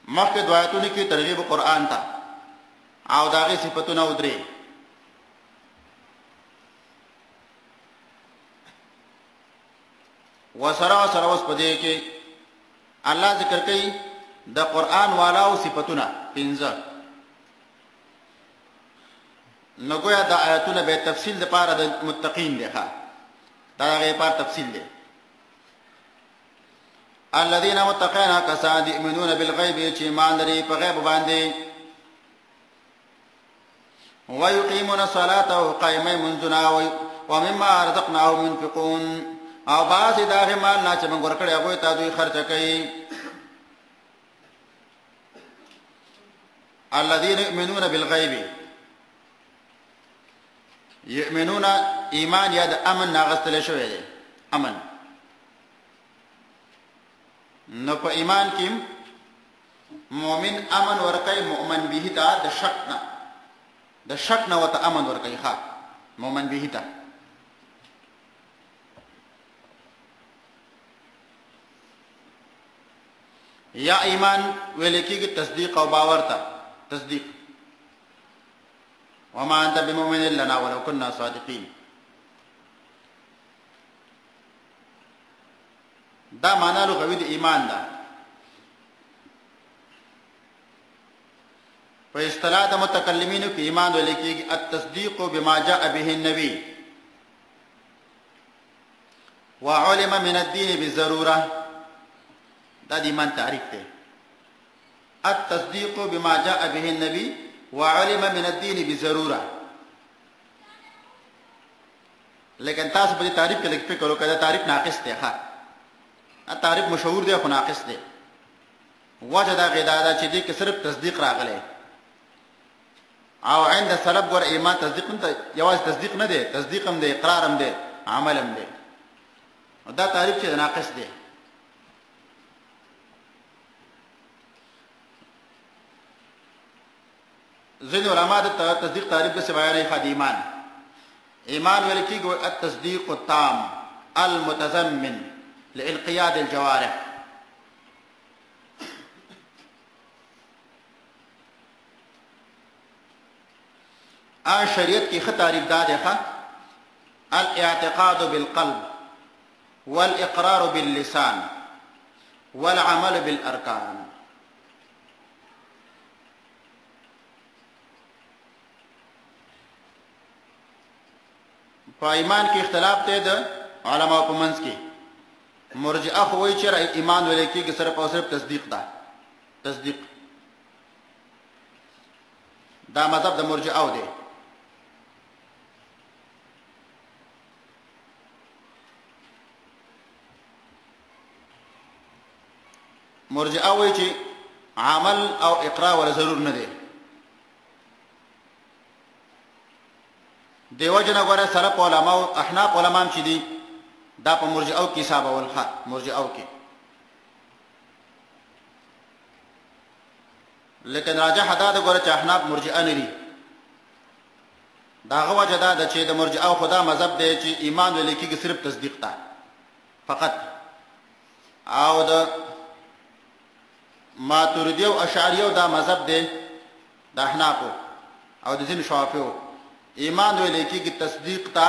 مخکې دعایتونه کې ترغیب قرآن ته او د هغې صفتونه ودرې. وسره اوس په دې کې الله ذکر کوي د قرآن والاو صفتونه 15. نو گویا دا آیاتونه به تفصیل د پاره د متقین دی. ښه دا هغې پاره تفصیل دی. الذين متقين كسان يؤمنون بالغيب چې ایمان لري په غیب باندې. ويقيمون الصلاة او قائمي منځونه ومما رزقناهم ينفقون او بعضې د هغې مال نه چې موږ ورکړی هغوی ته دوی خرچه کوي. الذين يؤمنون بالغيب، یؤمنون ایمان یا د امن ناغستل شوی دی. امن نو په ایمان کې مؤمن امن ورکوي مؤمن به ته د شک نه ورته امن ورکوي. ښه مؤمن به ته یا ایمان ویل کېږي تصدیق او باور ته. تصدیق وما انت بمؤمن لنا ولو كنا صادقين. دا معنا لغوي د ایمان ده. په اصطلاح د متکلمینو کې ایمان ویل کېږي التصدیق بما جاء به النبي وعلم من الدين بالضروره. دا د ایمان تعریف دی. التصدیق بما جاء به النبي وعلم من الدين بضروره. لیکن تاسو په دې تعریف کې لږ فکر وکړئ. دا تعریف ناقص دی. ښه تعریف مشهور دی خو ناقص دی. وجه دا غدا ده چې دې کې صرف تصدیق راغلی او عند سلف ګور ایمان تصدیق نه یوازې تصدیق نه دی، تصدیق هم دی، اقرار هم دی، عمل هم دی. دا تعریف چې ناقص دی. ځینې علما د تصدیق تعریف داسې بیانوي. ښه د ایمان ویل کېږي التصدیق التام المتضمن لانقياد الجوارح. شریعت کی ښه تعریف دا دی. ښه الاعتقاد بالقلب والاقرار باللسان والعمل بالاركان. په ایمان کې اختلاف دی د علماء په منځ کې. مرجئه خو وایي چې ایمان ویل کېږي صرف او صرف تصدیق ده. تصدیق دا مذهب د مرجئه دی. مرجئه وایي چې عمل او اقرار ولا ضرور نه دی. دیو جن غره سلف علماء او احناف علماء چې دي دا په مرجئه کې حساب اول. ښه مرجئه کې لیکن راجح دا د غره چې احناف مرجئه نه دي. دا غو وجه دا چې د مرجئه خدا مذهب دی چې ایمان ویل کېږي صرف تصدیق ته فقط. او د ماتوریدی او اشعریه دا مذهب دی د احناف او د ځینو شوافیو. ایمان ویل کېږي تصدیق ته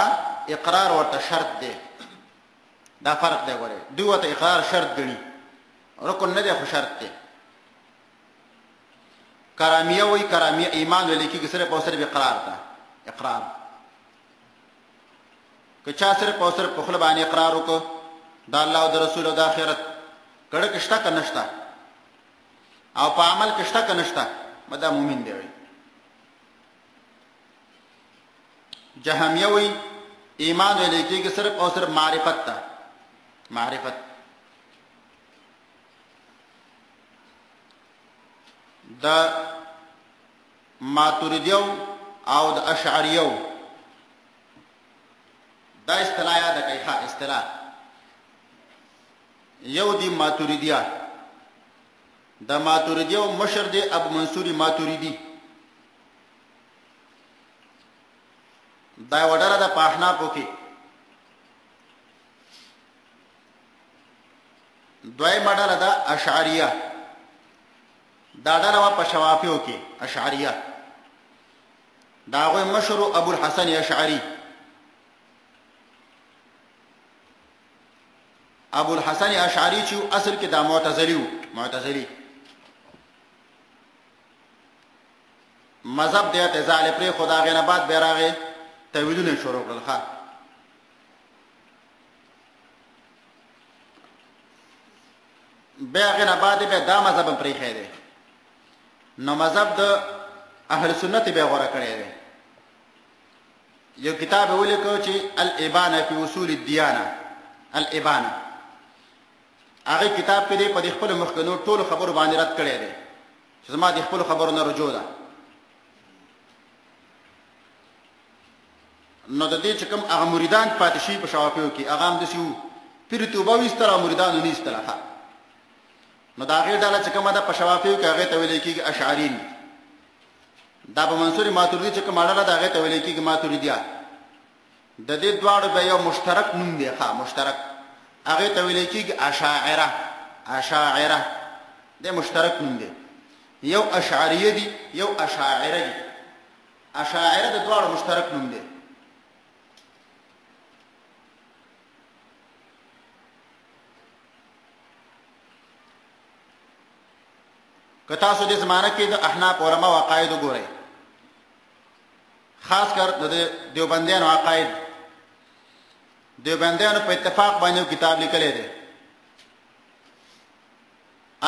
اقرار ورته شرط دی. دا فرق دی. ګوره دوی ورته اقرار شرط ګڼي، رکن نه دی خو شرط دی. کرامیه وایي کرامیه ایمان ویل کېږي صرف او صرف اقرار ته. اقرار که چا صرف او صرف په خوله باندې اقرار وکړو د الله او د رسول او د آخرت کړه شته که نشته او په عمل کې شته که نشته دا مؤمن دی. جهمیه وایي ایمان ویل کېږي صرف او صرف معرفت ته. معرفت د ماتوریدیو او د اشعریو دا اصطلاح یاد کړئ. ښه اصطلاح یو دی ماتوریدیه. د ماتوریدیو مشر دی ابو منصور ماتوریدی. دا وډره د پاحنافو کې. دویمه ډله ده اشعریه. دا ډله وه په شوافیو کې اشعریه. د هغوی مشر ابو الحسن اشعري. ابو الحسن اشعري چې اصل کې دا معتزلي و. معتزلي مذهب د اعتزال پرې خو د هغې نه بعد بیا راغې تویلونه شروع کړل. ښه بیا هغې نه بعد بیا دا مذهب هم پرېښی دی. نو مذهب د اهل سنت بیا غوره کړی دی. یو کتاب یې ولیکو چې الابانه فی اصول الدیانه. الابانه هغې کتاب کې دی په دې خپلو مخکنو ټولو خبرو باندې رد کړی دی چې زما د خپلو خبرو نه رجوع ده. نو د دې چې کوم هغه مریدان پاتې شي په شوافیو کې هغه هم داسې وو پیر توبه وایستله او مریدانو نه ایستله. نو د هغې ډله چې کومه ده په شوافیو کې هغې ته ویلی کېږي اشعرین. دا په منصور ماتوریدي چې کومه ډله ده هغې ته ویلی کېږي ماتوریدیه. د دې دواړو بیا یو مشترک نوم دی. ښه مشترک هغې ته ویلی کېږي اشاعره. اشاعره د مشترک نوم دی. یو اشعریه دي یو اشاعره دي. اشاعره د دواړو مشترک نوم دی. که تاسو دې زمانه کې د احناف علما عقاید وګورئ خاص کر د دیوبندیانو عقاید. دیوبندیانو په اتفاق باندې کتاب لیکلی دی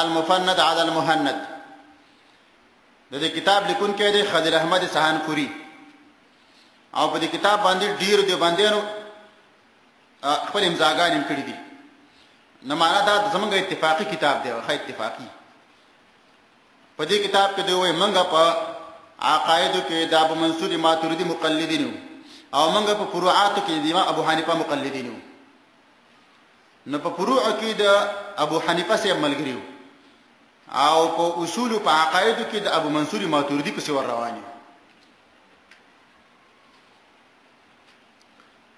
المفند على المهند. د دې کتاب لیکونکی دی خضر احمد سهانپوري او په دې کتاب باندې ډېرو دیوبندیانو خپل امضاګانې هم کړي دي. نو معنا دا زموږ اتفاقي کتاب دی. ښه اتفاقي. په دې کتاب کې دوی وایي موږ په عقایدو کې د ابو منصور ماتوریدي مقلدین یو او موږ په فروعاتو کې د امام ابو حنیفه مقلدین یو. نو په فروعو کې د ابو حنیفه سره ملګری یو او په اصول په عقایدو کې د ابو منصور ماتوریدي پسې ور روان یو.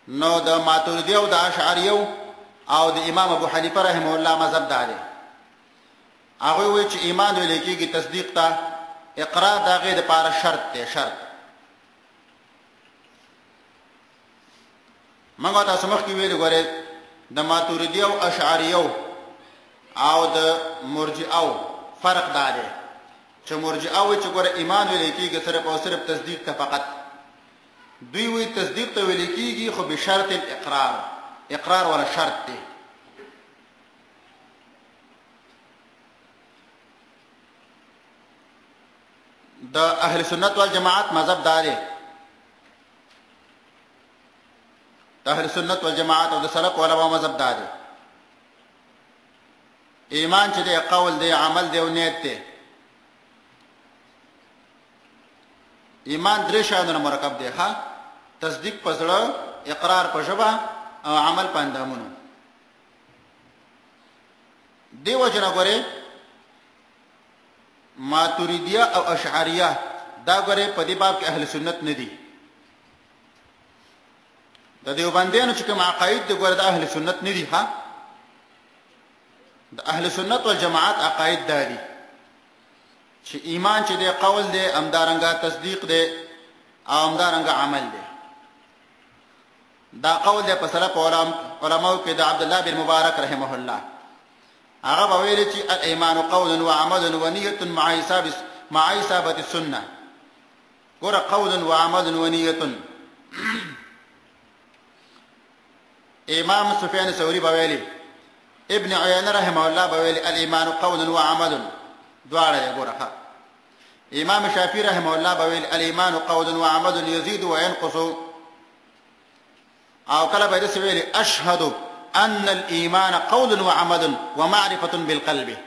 نو د ماتوریدي او د اشعریو او د امام ابو حنیفه رحمه الله مذهب دا دی. هغوی وایي چې ایمان ویلی کېږي تصدیق ته. اقرار د هغې دپاره شرط دی. شرط موږ تاسو مخکې ویلي ګورئ د ماتوریدي او اشعریو او د مرجئو فرق دا دی چې مرجئه وایي چې ګوره ایمان ویلی کېږي صرف او صرف تصدیق ته فقط. دوی وایي تصدیق ته ویلی کېږي خو بشرط الاقرار. اقرار ولا شرط دی. د اهل سنت والجماعت مذهب دا دی. د اهل سنت والجماعت او د سلف علماء مذهب دا دی. ایمان چې دی قول دی عمل دی او نیت دی. ایمان درې شیانو مرکب دی. ښه تصدیق په زړه، اقرار په ژبه او عمل په اندامونو. دې وجه نه ګورئ ماتوریدیه او اشعریه دا ګورئ په دې باب کې اهل سنت نه دي. د دیوبندیانو چې کوم عقاید دي ګوره د اهل سنت نه دي. ښه د اهل سنت والجماعت عقاید دا دي چې ایمان چې دی قول دی همدارنګه تصدیق دی او همدارنګه عمل دی. دا قول دی په سلف علماو کې د عبدالله بن مبارک رحمه الله. هغه به ویل چې الایمان قول و عمل و نیت مع اصابه السنه. ګوره قول و عمل و نیت. امام سفیان ثوری به ویلي، ابن عیینه رحمه الله به ویلي الایمان قول و عمل. دواړه دی. ګوره امام شافعي رحمه الله به ویلي الایمان قول و عمل يزيد وينقص. او کله به داسې ویلي اشهد ان الايمان قول وعمل ومعرفه بالقلب.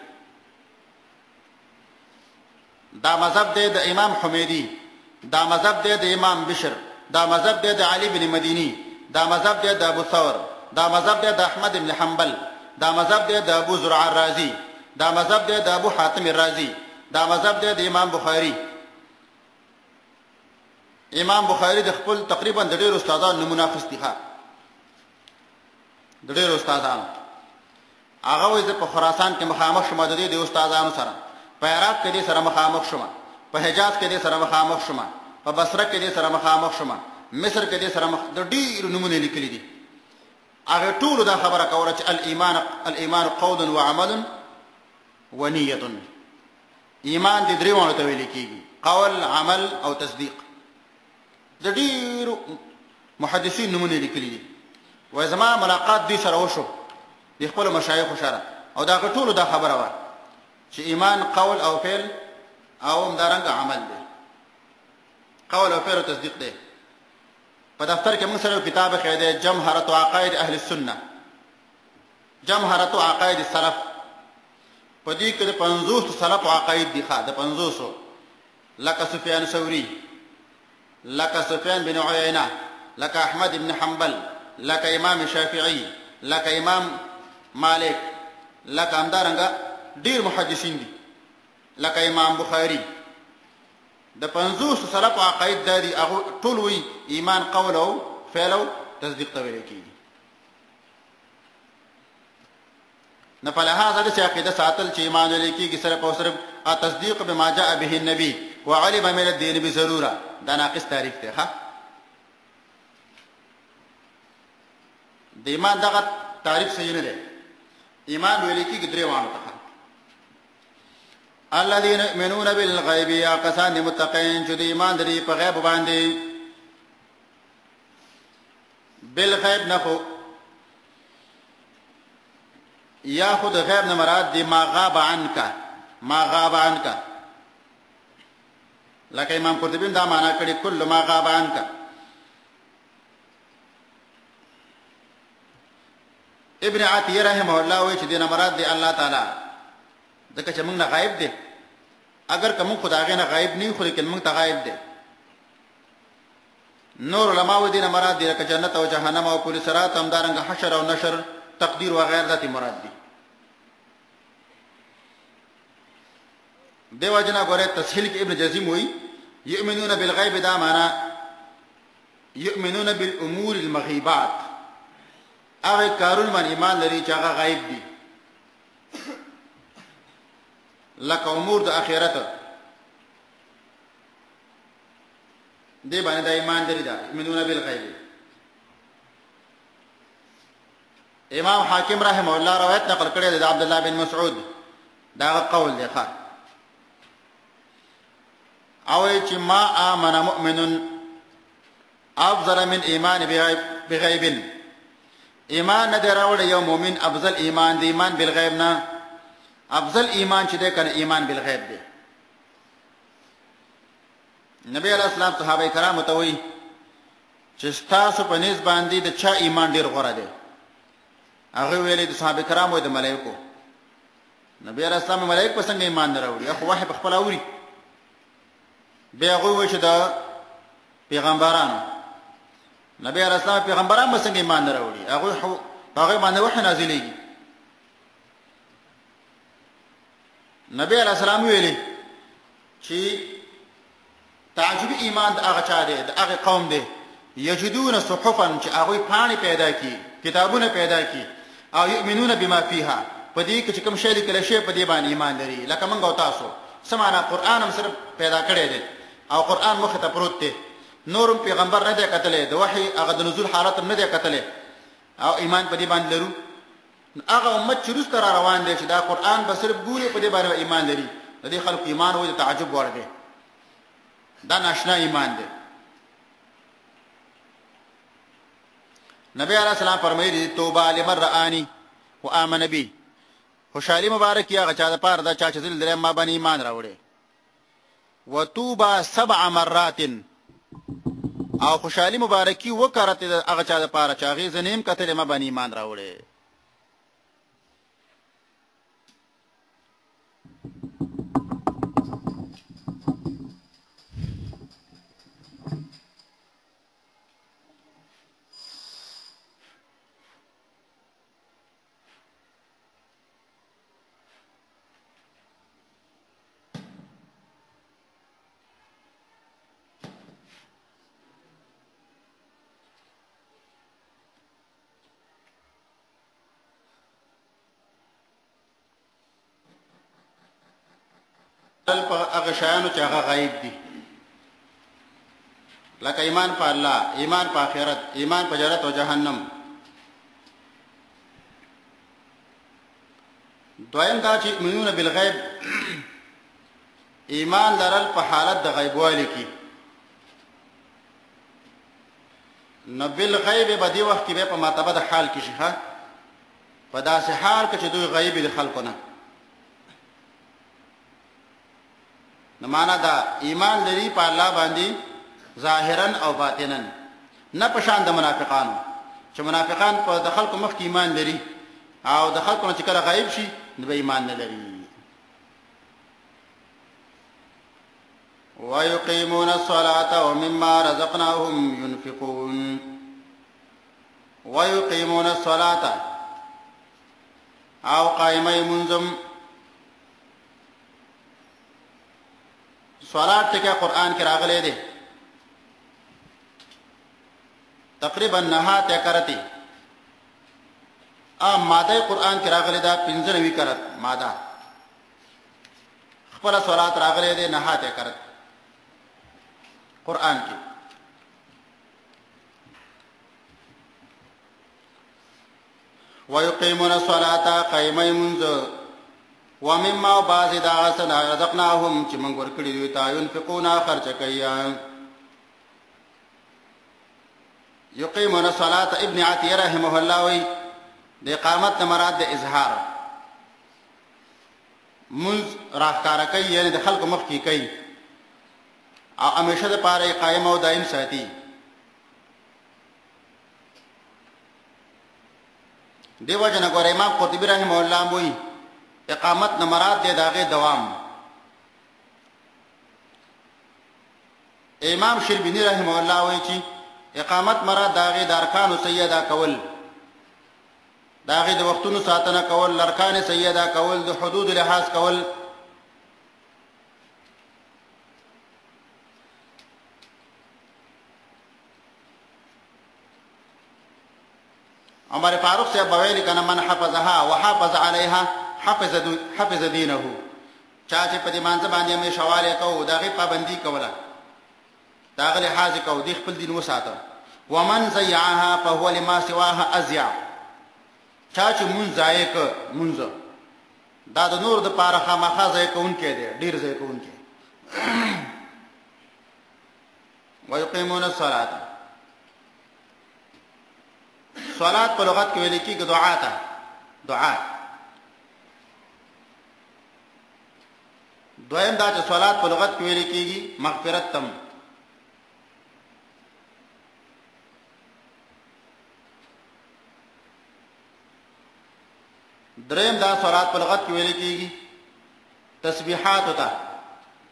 دا مذهب دی د امام حمیدی، دا مذهب دی د امام بشر، دا مذهب دی د علی بن مدینی، دا مذهب دی د ابو ثور، دا مذهب دی د احمد بن حنبل، دا مذهب دی د ابو زرع الرازي، دا مذهب دی د ابو حاتم الرازي، دا مذهب دی د امام بخاري. امام بخاري د خپل تقریبا د ډېرو استادانو نمونه اخیستي ښه، د ډېرو استادانو. هغه وایي زه په خراسان کې مخامخ شوم د دې د استادانو سره، په عراق کې دې سره مخامخ شوم، په حجاز کې دې سره مخامخ شوم، په بصره کې دې سره مخامخ شوم، مصر کې دې سره د ډېرو نمونه لیکلي دي. هغه ټول دا خبره کوله چې الایمان قول وعمل ونیه. ایمان دې درې وانه ته ویل کېږي، قول، عمل او تصدیق. د ډېرو محدثین نمونه لیکلي دي. وایي زما ملاقات دې سره وشو د خپلو مشایخو سره، او دا ټولو دا خبره وه چې ایمان قول او فعل او همدارنګه عمل دی، قول او فعل او تصدیق دی. په دفتر کې موږ سره یو کتاب ایښی دی، جمهرة عقاید اهل السنه، جمهرة عقاید السلف. په دې کې د 50 سلفو عقاید دي ښه، د 50 لکه سفیان ثوري، لکه سفیان بن عیینه، لکه احمد بن حنبل، لکه امام شافعي، لکه امام مالک، لکه همدارنګه ډېر محدثین دي، لکه امام بخاري. د 50 سلفو عقاید دا دي، هغه ټول وایي ایمان قول او فعل او تصدیق ته ویل کېږي. نه په لحاظ د عقیده ساتل چې ایمان ویل کېږي صرف او صرف تصدیق بما جاء به النبي وعلم من الدين بضروره، دا ناقص تعریف دی ښه. د ایمان دغه تعریف صحیح نه دی. ایمان ویل کېږي درې وانو ته. الذين يؤمنون بالغيب، یا کسان دي متقین چې د ایمان لري په غیب باندې. بالغیب نه خو یا خود غیب نه مراد دی ما غاب عنک، ما غاب عنک. لکه امام قرطبی دا معنا کړي کل ما غاب عنک. ابن عطیه رحمه الله وایي چې دینه مراد دی الله تعالی، ځکه چې موږ نه غایب دی. اگر کوم خدای نه غایب نه خو لیکن موږ ته غایب دی. نور علماء و دینه مراد دی لکه جنت او جهنم او پولیس صراط، همدارنګه حشر او نشر، تقدیر و غیر ذاتی مراد دی. دیو جنا ګوره تسهیل کې ابن جزیم وایي یؤمنون بالغیب، دا معنا یؤمنون بالامور المغیبات، هغه کارونه باندې ایمان لري چې هغه غایب دي، لکه امور د اخرت دی باندې د ایمان لري. دا یؤمنون بالغیب. امام حاکم رحمه الله روایت نقل کړی دی د عبد الله بن مسعود، دا قول دی ښه، او چې ما آمن مؤمن افضل من ایمان بغیب. ایمان نه دراوړ یو مؤمن افضل ایمان دی ایمان بالغیب نه. افضل ایمان چې دی کنه ایمان بالغیب دی. نبی علیہ السلام صحابه کرام ته وایي چې تاسو په نسبت باندې د چا ایمان ډیر غوړه دی؟ هغه ویلي د صحابه کرام او د ملائکو. نبی علیہ السلام ملائکه څنګه ایمان نه راوړي؟ خو وحی په خپل اوري. بیا هغه وایي چې د پیغمبرانو، نبی علیہ السلام پیغمبران به څنګه ایمان نه راوړي؟ هغه باندې وحی نازلېږي. نبی علیہ السلام ویلي چې تعجب ایمان د هغه چا دی، د هغه قوم دی یجدون صحفا چې هغه پاڼې پیدا کی، کتابونه پیدا کی، او یؤمنون بما فيها، په دې کې چې کوم شی لیکل شي په دې باندې ایمان لري. لکه موږ او تاسو سمعنا قرآن هم صرف پیدا کړی دی او قرآن مخ ته پروت دی، نورم پیغمبر نه دی کتلې، د وحی هغه د نزول حالت نه دی کتلې، او ایمان په دې باندې لرو. هغه امت چې روس را روان دي چې دا قرآن به صرف ګوري په دې باندې ایمان لري، د دې خلکو ایمان وایي تعجب وړ دی، دا ناشنا ایمان دی. نبی علیہ السلام فرمایي توبه لمن رآني وآمن بي، خوشالي مبارک یا غچا د پاره دا چا چې دل درې ما باندې ایمان راوړي. وتوبه 7 مرات، او خوشالي مبارکي وکړه هغه چا د پاره چې هغه زنیم کتل ما باندې ایمان راوړي. هغه شیانو چې هغه غیب دي، لکه ایمان په الله، ایمان په آخرت، ایمان په جنت او جهنم. دویم دا چې یؤمنون بالغیب، ایمان لرل په حالت د غیبوالي کې. نو بالغیب به دی وخت کې به په مرتبه د حال کې شي، ها په داسې حال کې چې دوی غیب دي خلکو نه. نو معنا دا ایمان لري په الله باندې ظاهرا او باطنا، نه په شان د منافقانو چې منافقان په د خلکو مخ کې ایمان لري او د خلکو نه چې کله غیب شي نو به ایمان نه لري. ويقيمون الصلاة ومما رزقناهم ينفقون. ويقيمون الصلاة او قائمي منظم. صلاة ټکی قرآن کې راغلی دی، تقریبا نهات کرتی ماده قرآن کې راغلی دا 95 کرت ماده. خپل صلات راغلی دی نهات کرت قرآن کې. ويقيمون الصلاة قائمي منظم. ومما بعض دعاسنا رزقناهم چې موږ ورکړي دوی ته ينفقون خرچ کوي. يقيمون الصلاة ابن عتية رحمه الله وی د اقامت مراد د اظهار منځ راښکاره کوي، یعنی د خلکو مخ کې کوي او همیشه د پاره قائم او دائم ساتي. دیو جن ګور امام قرطبي رحمه الله وی اقامت نه مراد دی داغه دوام. امام شربینی رحمه الله وی چې اقامت مراد داغه د ارکان سیدا کول، داغه د وختونو ساتنه کول، ارکان سیدا کول، د حدود لحاظ کول. عمر فاروق سے بویل کنا من حفظها وحافظ عليها حفظ دینه. چا چې په دې مانځ باندې مې شواله کو داغه پابندي کوله، داغه لحاظ کو، د خپل دین وساته. ومن زيعها فهو لما سواها ازيع. چا چې مونږ ځای ک مونږ دا د نور د پاره خامخا ځای کوونکې دی، ډیر ځای کوونکې. ويقيمون الصلاة. صلات په لغت کې ویل کېږي دعا ته، دعا. دویم دا چې صلات په لغت کې ویل کېږي مغفرت تم. دریم دا صلات په لغت کې ویل کېږي تسبیحات ته.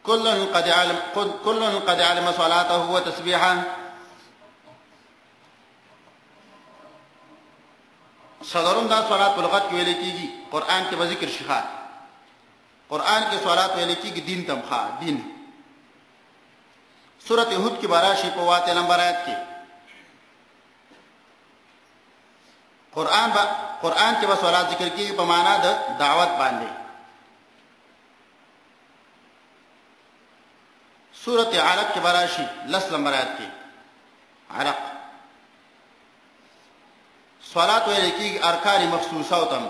كل قد علم صلاته وتسبيحه. صدرون دا صلات په لغت کې ویل کېږي قرآن کې به ذکر شيخه. قرآن کې صلات ویل کېږي دین تمخا دین. سورۃ هود کې باراشي په واته نمبر آیت کې قرآن کې به صلات ذکر کېږي په معنا د دعوت باندې. سورۃ علق کې باراشي 10 نمبر آیت کې علق. صلات ویل کېږي ارکان مخصوصه او تم،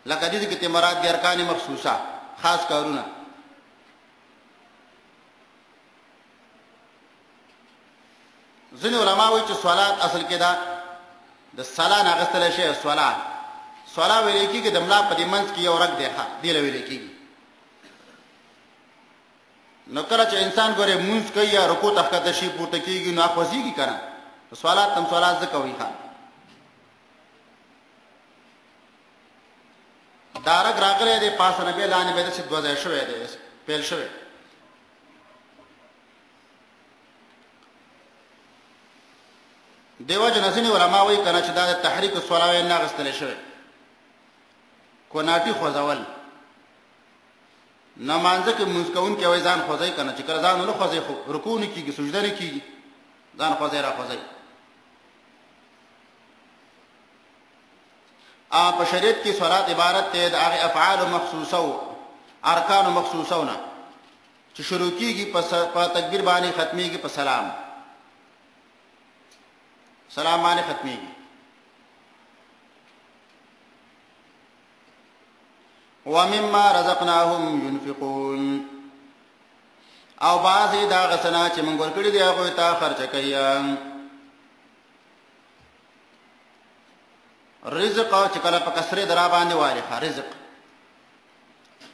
لکه دې کې ته مراد دي ارکان مخصوصه، خاص کارونه. ځینې علما وایي چې صلات اصل کې دا د صلا نه غستل شي. صلا ویل کېږي د ملا په دې منځ کې یو رګ دی، ښه دی ویل کېږي. نو کله چې انسان ګوره مونږ کوي یا رکوع تخته شي پورته کېږي نو اخوځيږي کنه. صلات تم صلات ځکه وایي ښه دارک راغره دې پاس نه به لانه به د څه دوه شوې ده پیل شوې. دیو جنسنی علماء وی کنه چې دا تحریک الصلاه نه غستل شوی کو ناټي خوځول نمانځه کې مسکون کې وای ځان خوځي کنه چې کله ځان له خوځي رکوع نه کیږي سجده نه کیږي ځان خوځي را خوځي. په شریعت کې صلات عبارت ته د هغه افعال مخصوصه او ارکان مخصوصه نه چې شروع کیږي په تکبیر باندې ختميږي په سلام باندې ختميږي. ومما رزقناهم ينفقون او بعضی دا غسنا چې موږ ورکړي دی هغه ته خرچ کوي. رزق او چې کله په کسره درا باندې وایي رزق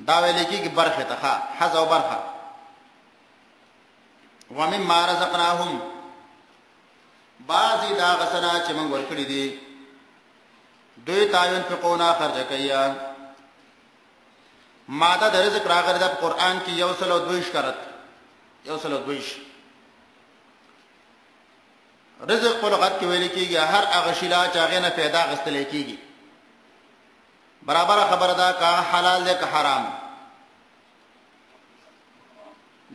دا ویل کېږي برخه ته حظ او برخه. ومما رزقناهم بعضی دا غسنا چې موږ ورکړي دي دوی ته ينفقون خرچ کوي. ماده د رزق راغلی د قرآن کې 122 کرت 122. رزق په لغت کې ویل کېږي هر هغه شی چې هغه نه پیدا غستل کېږي. برابر خبره ده که حلال ده که حرام.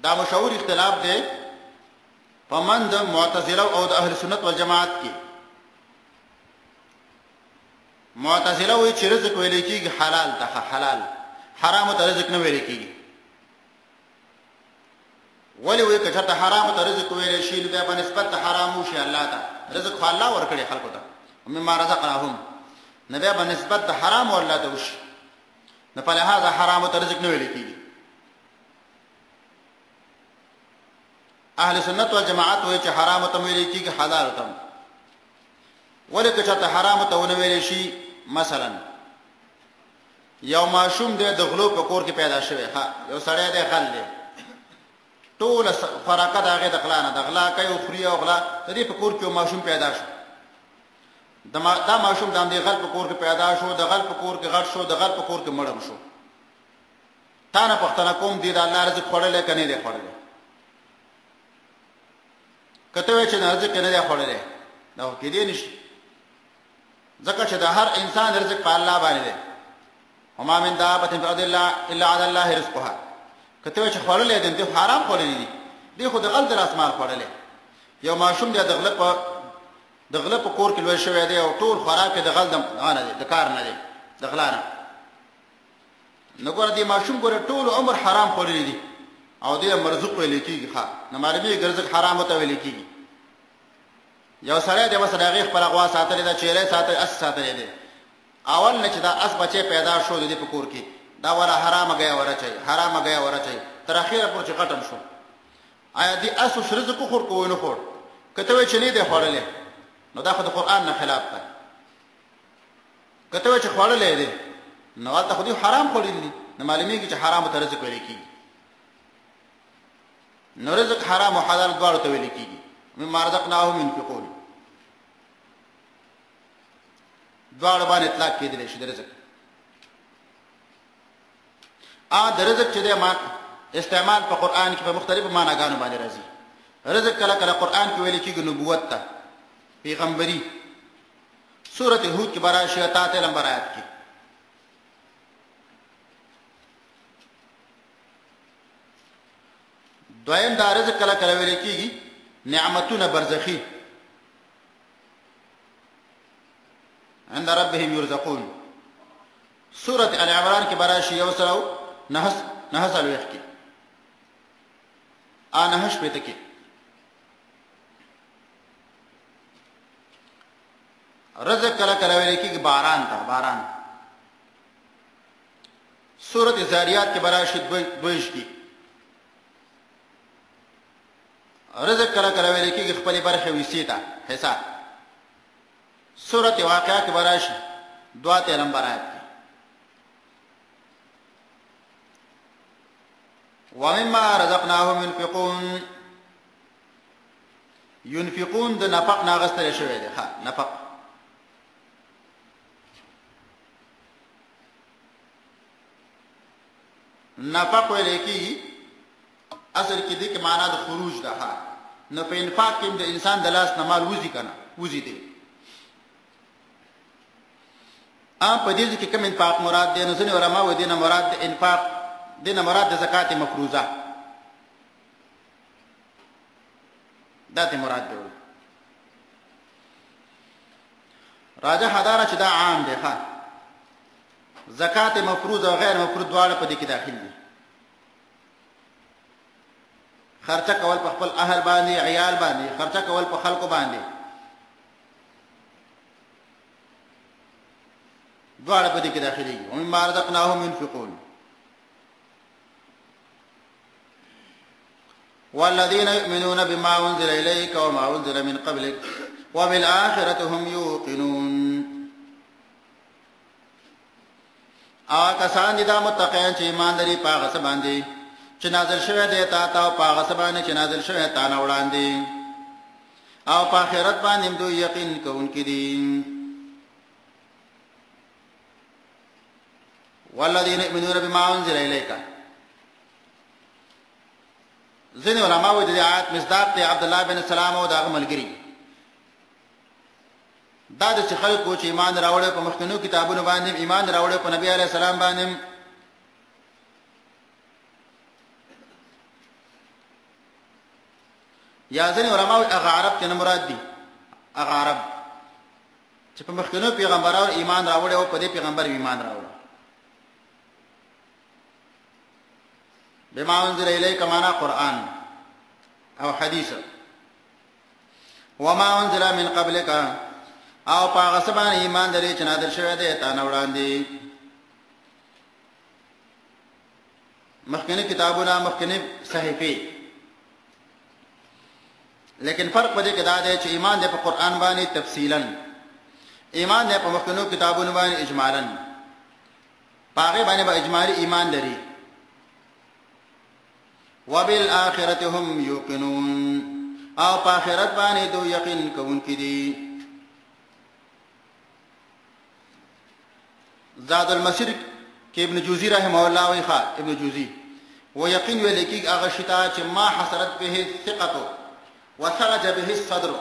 دا مشهور اختلاف دی په منځ د معتزله او د اهل سنت والجماعت کې. معتزله وایي چې رزق ویل کېږي حلال ده حلال، حرام ته رزق نه ویل کېږي. ولی وی که چرته حرام ته رزق ویل شي نو بیا په نسبت حرام وشي الله ته. رزق خو الله ورکړي خلکو ته. مما رزقناهم نو بیا په نسبت حرام الله ته وشي نو په لحاظ حرام ته رزق نه ویل کېږي. اهل سنت والجماعت وی چې حرام ته ویل کېږي حلال ته. ولی که چرته حرام ته ونه ویل شي مثلا یو ماشوم د غلو په کور کې پیدا شوی یو سړی دی خل دی ټول فراقه د هغه د غلا نه د غلا کوي خوري او غلا د دې په کور کې ماشوم پیدا شو. دا ماشوم د دې غل په کور کې پیدا شو، د غل په کور کې غټ شو، د غل په کور کې مړم شو. تا نه پښتنه کوم دي د الله رزق خورلې کني دی خورلې کته وی چې رزق نه دی خورلې دا کې دی نشي. ځکه چې د هر انسان رزق په الله باندې دی. وما من دابة في الأرض إلا على الله رزقها. کته چې خورلې دي ته حرام خورلې دي دی خو د غل در اسمان خورلې. یو ماشوم دی د غل په کور کې لوي شوی دی او ټول خوراک د غل نه دی د کار نه دی د غلا نه. نو ګور دی ماشوم ګور ټول عمر حرام خورلې دي او دې مرزق ویل کېږي نه معلومي رزق حرام ته ویل کېږي. یو سړی دی مثلا هغه خپل غوا ساتلې دا چیرې ساتلې اس ساتلې دي اول نه چې دا اس بچي پیدا شو د دې په کور کې دا ولا حرام غیا ورچي تر اخیره پر چې ختم شو. آیا دې اس رزق خور کو نه خور کته وی چې نه دی خورلې نو دا خو د قرآن نه خلاف ده. کته وی چې خورلې دي نو ته خو دې حرام خورلې دي نو معلومیږي چې حرام ته رزق ویل کېږي. نو رزق حرام او حلال دواړو ته ویل کېږي. مما رزقناهم ينفقون دواړو باندې اطلاق کېدلی شي د رزق. د رزق چې د استعمال په قرآن کې په مختلفو معناګانو باندې راځي. رزق کله کله قرآن کې ویل کېږي نبوت ته، پیغمبري. سورۃ هود کې براشي 83 نمبر آیت کې دویم دا رزق کله کله ویل کېږي نعمتونه برزخي عند ربهم يرزقون. سورة آل عمران کې براشي یو سره نه سره ویخ کې نهش پته کې رزق کله کله ویل کېږي باران ته باران. سورة زاریات کې براشي دویش کې رزق کله کله ویل کېږي خپل برخه ویسي ته حساب. سورۃ واقعہ کې براشي 2 نمبر آیت کې ومما رزقناهم ينفقون د نفق ناغستل شوی دی نفق. نفق ویل کېږي اصل کې دې کې معنا د خروج ده. نو په انفاق کې د انسان د لاس نه مال وځي کنه وځي دی. په دې کې کوم انفاق مراد دی؟ نو ځینې علما وایي دینه مراد د انفاق دینه مراد د زکات مفروضه دا ته مراد دی. راجح حداره چې دا عام دی زکات مفروض او غیر مفروض دواړه په دې کې داخل دي. خرچه کول په خپل اهل باندې عیال باندې خرچه کول په خلکو باندې دواړه په دې کې داخلي او مما رزقناهم ينفقون والذين يؤمنون بما أنزل إليك وما أنزل من قبلك وبالآخرة هم يوقنون کسان دي دا متقین چې ایمان لري په هغه څه باندې چې نازل شوی دی تا ته او په هغه څه باندې چې نازل شوی تا نه وړاندې او په آخرت باندې دوی یقین کوونکي دي والذین یؤمنون بما انزل الیک ځینې علماء وایي د آیات مصداق دی عبد الله بن سلام او دغه ملګری دا د خلکو چې ایمان راوړل په مخکنو کتابونو باندې ایمان راوړل په نبی عليه السلام باندې یا ځینې علماء هغه عرب ته مراد دي هغه عرب چې په مخکنو پیغمبرانو ایمان راوړل او په دې پیغمبر ایمان راوړل بما انزل اليك معنا قرآن او حديث وما انزل من قبلك او پاغه سبان ایمان لري چې نازل شوی دی تا نه وړاندې مخکنی کتابونه مخکنی صحیفه لیکن فرق پدې کې دا دی چې ایمان دی په قرآن باندې تفصیلا ایمان دی په مخکنو کتابونو باندې اجمالا پاغه باندې به اجمالی ایمان لري وبالآخرة هم يوقنون او په آخرت باندې دو یقین کوونکي دي زاد المسیر کې ابن جوزی رحمه الله وی خا ابن جوزی و یقین ویل کی هغه شتا چې ما حسرت به ثقته وثلج به الصدر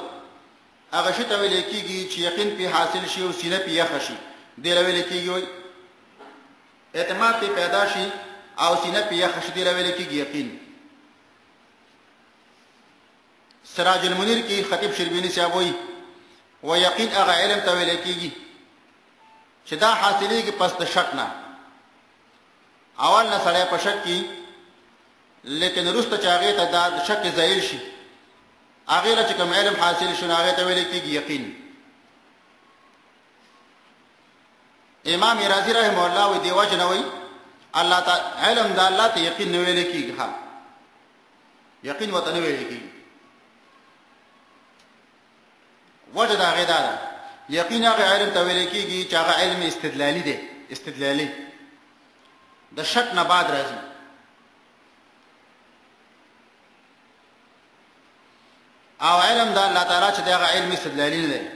هغه شتا ویل کیږي چې یقین په حاصل شي او سینه په یخ شي دی ویل کیږي اعتماد په پیدا شي او سینه په یخ شي دی ویل کیږي یقین سراج المنیر کی خطیب شربینی صاحب وی و یقین هغه علم ته ویل کیږي چې دا حاصلېږي پس د شک نه اول نه سړی په شک کې لیکن وروسته چې هغې ته دا د شک ظاهر شي هغې له چې کوم علم حاصل شي نو هغې ته ویل کېږي یقین امام رازي رحمه الله وایي دې وجه نه وایي الله تعالی علم د الله ته یقین نه ویل کېږي ها یقین ورته نه ویل کېږي وجه د هغې دا ده یقین هغه علم ته ویل کېږي چې هغه علم استدلالي دی استدلالي د شک نه بعد راځي او علم د الله تعالی چې دغه علم استدلالي نه دی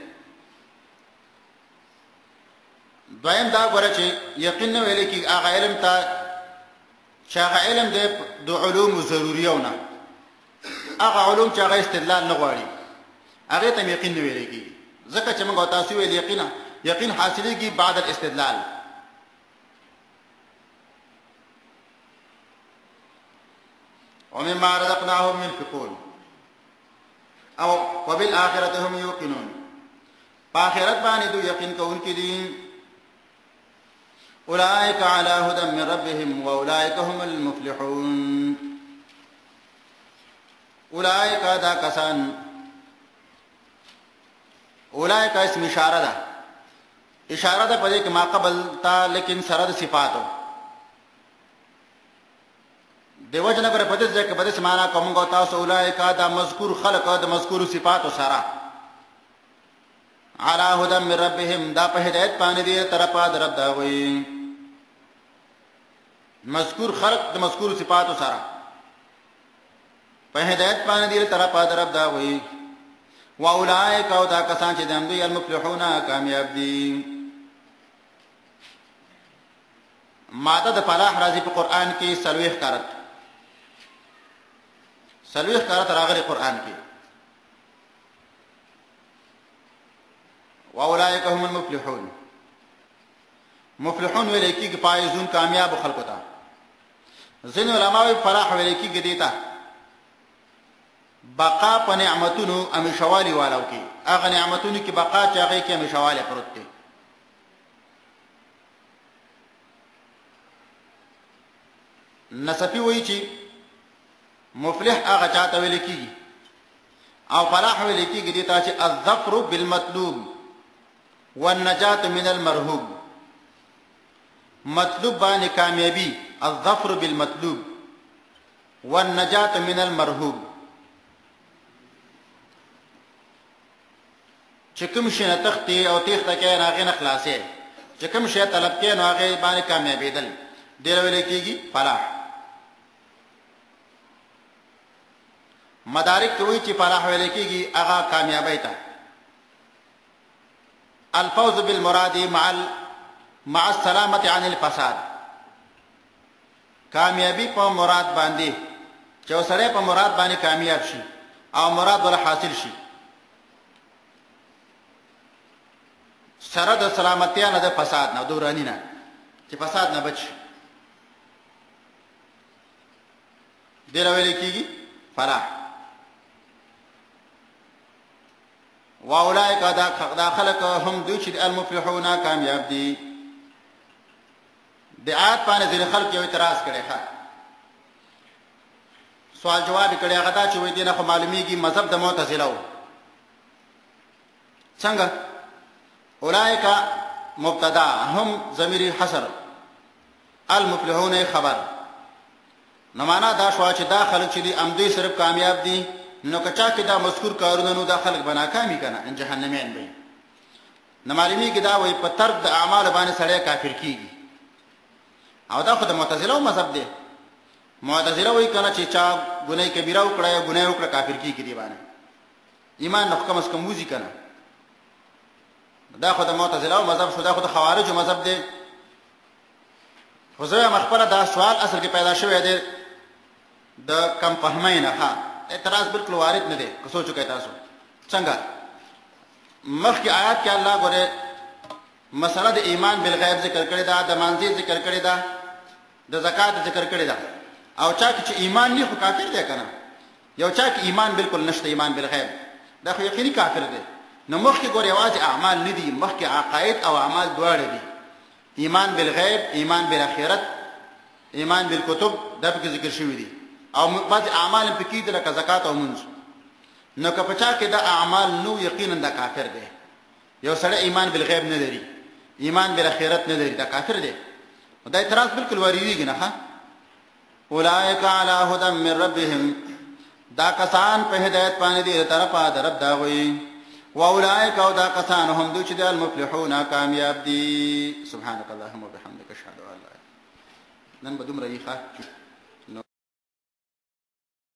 دویم دا غواړي چې یقین نه ویل کېږي هغه علم ته چې هغه علم د علوم ضروریونه هغه علوم چې هغه استدلال نه غواړي هغه ته یقین نه ویل کېږي ځکه چې موږ تاسو ویل یقین حاصلېږي بعد الاستدلال ومما رزقناهم ينفقون او وبالآخرة هم يوقنون په آخرت باندې دوی یقین کوونکي دي اولئک علی هدى من ربهم واولئک هم المفلحون اولئک دا کسان اولئک اسم اشاره ده اشاره ده په دې کې ما قبل تا لیکن سره د صفاتو دیو جن پر پدې ځکه په دې معنا کوم غو تاسو اولئک دا مذکور خلق د مذکور صفاتو سره علی هدى من ربهم دا په هدایت باندې دي طرفه در رب دا وي مذکور خلق د مذکور صفاتو سره په هدایت باندې دي طرفه در رب دا وي واولائک او دا کسان چې دم دوی المفلحون کامیاب دي ماده د فلاح راځي په قران کې سلويخ کارت راغلي قران کې واولائک هم المفلحون مفلحون ویل کېږي فائزون کامیاب خلکو ته ځینې علماء فلاح ویل کېږي دیتا بقا په نعمتونو امیشوالی والو کې هغه نعمتونو کې بقا چې هغه کې امیشوالی پروت دی نصفی وایي چې مفلح هغه چاته ویل کیږي او فلاح ویل کیږي دي ته چې الظفر بالمطلوب والنجات من المرهوب. مطلوب باندې کامیابی، الظفر بالمطلوب والنجات من المرهوب. چې کوم شي نه تختی او تخته کې هغه نه خلاصې، چې کوم شي طلب کې نو هغه باندې کامیابیدل ډیر ویل کیږي فلاح. مدارک کوي چې فلاح ویل کیږي هغه کامیابی ته. الفوز بالمراد مع السلامه عن الفساد. کامیابی په مراد باندې چې وسره په مراد باندې کامیاب شي او مراد ول حاصل شي سره د سلامتیا نه د فساد نه دورانی نه چې فساد نه بچ دی ویل کیږي فلاح. واولئک دا خلق هم دوی چې المفلحون کامیاب دي. د آیات باندې ځینې خلک یو اعتراض کړي ښه سوال جواب کړي هغه دا چې وایي دي نه خو معلومیږي مذهب د معتزله و. څنګه اولئک مبتدا هم ضمیر حصر المفلحون خبر نو معنا دا شو چې دا خلک چې دي امدوی صرف کامیاب دي نو کچا کې دا مذکور کارونه نو دا خلک بنا کامی کنه ان جهنمین وي. نو معلومیږي دا وایي په ترک د اعمال باندې سړی کافر کیږي او دا خو د معتزله مذهب دی. معتزله وایي کنه چې چا ګناه کبیره وکړه ګناه وکړه کافر کیږي دی باندې ایمان نو کم از کم وځي کنه. دا خو د معتزله مذهب شو، دا خو د خوارج مذهب دی. خو زه مخبره دا سوال اصل کې پیدا شوی دی د کم فهمۍ نه. ها اعتراض بالکل وارد نه دی که سوچو کې تاسو څنګه مخکې آیات کې الله ګوره مسله د ایمان بالغیب ذکر کړی دا، د مانځي ذکر کړی دا، د زکات ذکر کړی دا. او چا چې ایمان نه خو کافر دی کنه. یو چا کې ایمان بالکل نشته ایمان بالغیب دا خو یقیني کافر دی. نو مخکې ګوره یوازې اعمال نه دي مخکې عقاید او اعمال دواړه دي. ایمان بالغیب، ایمان بالآخرت، ایمان بالکتب دا پکې ذکر شوی دي او بعض اعمال پکې دي لکه زکات او منځ. نو که پچا کې دا اعمال نو یقینا دا کافر دی. یو سړی ایمان بالغیب نه لري ایمان بالآخرت نه لري دا کافر دی. دا اعتراض بالکل واردېږي نه. ها اولئک علی هدى من ربهم دا کسان په هدایت باندې دي طرفه در رب دا وي. واولئک او دا کسان هم دوی چې د المفلحون کامیاب دي. سبحانك اللهم وبحمدك اشهد ان لا اله الا انت. نن به دومره یې ښه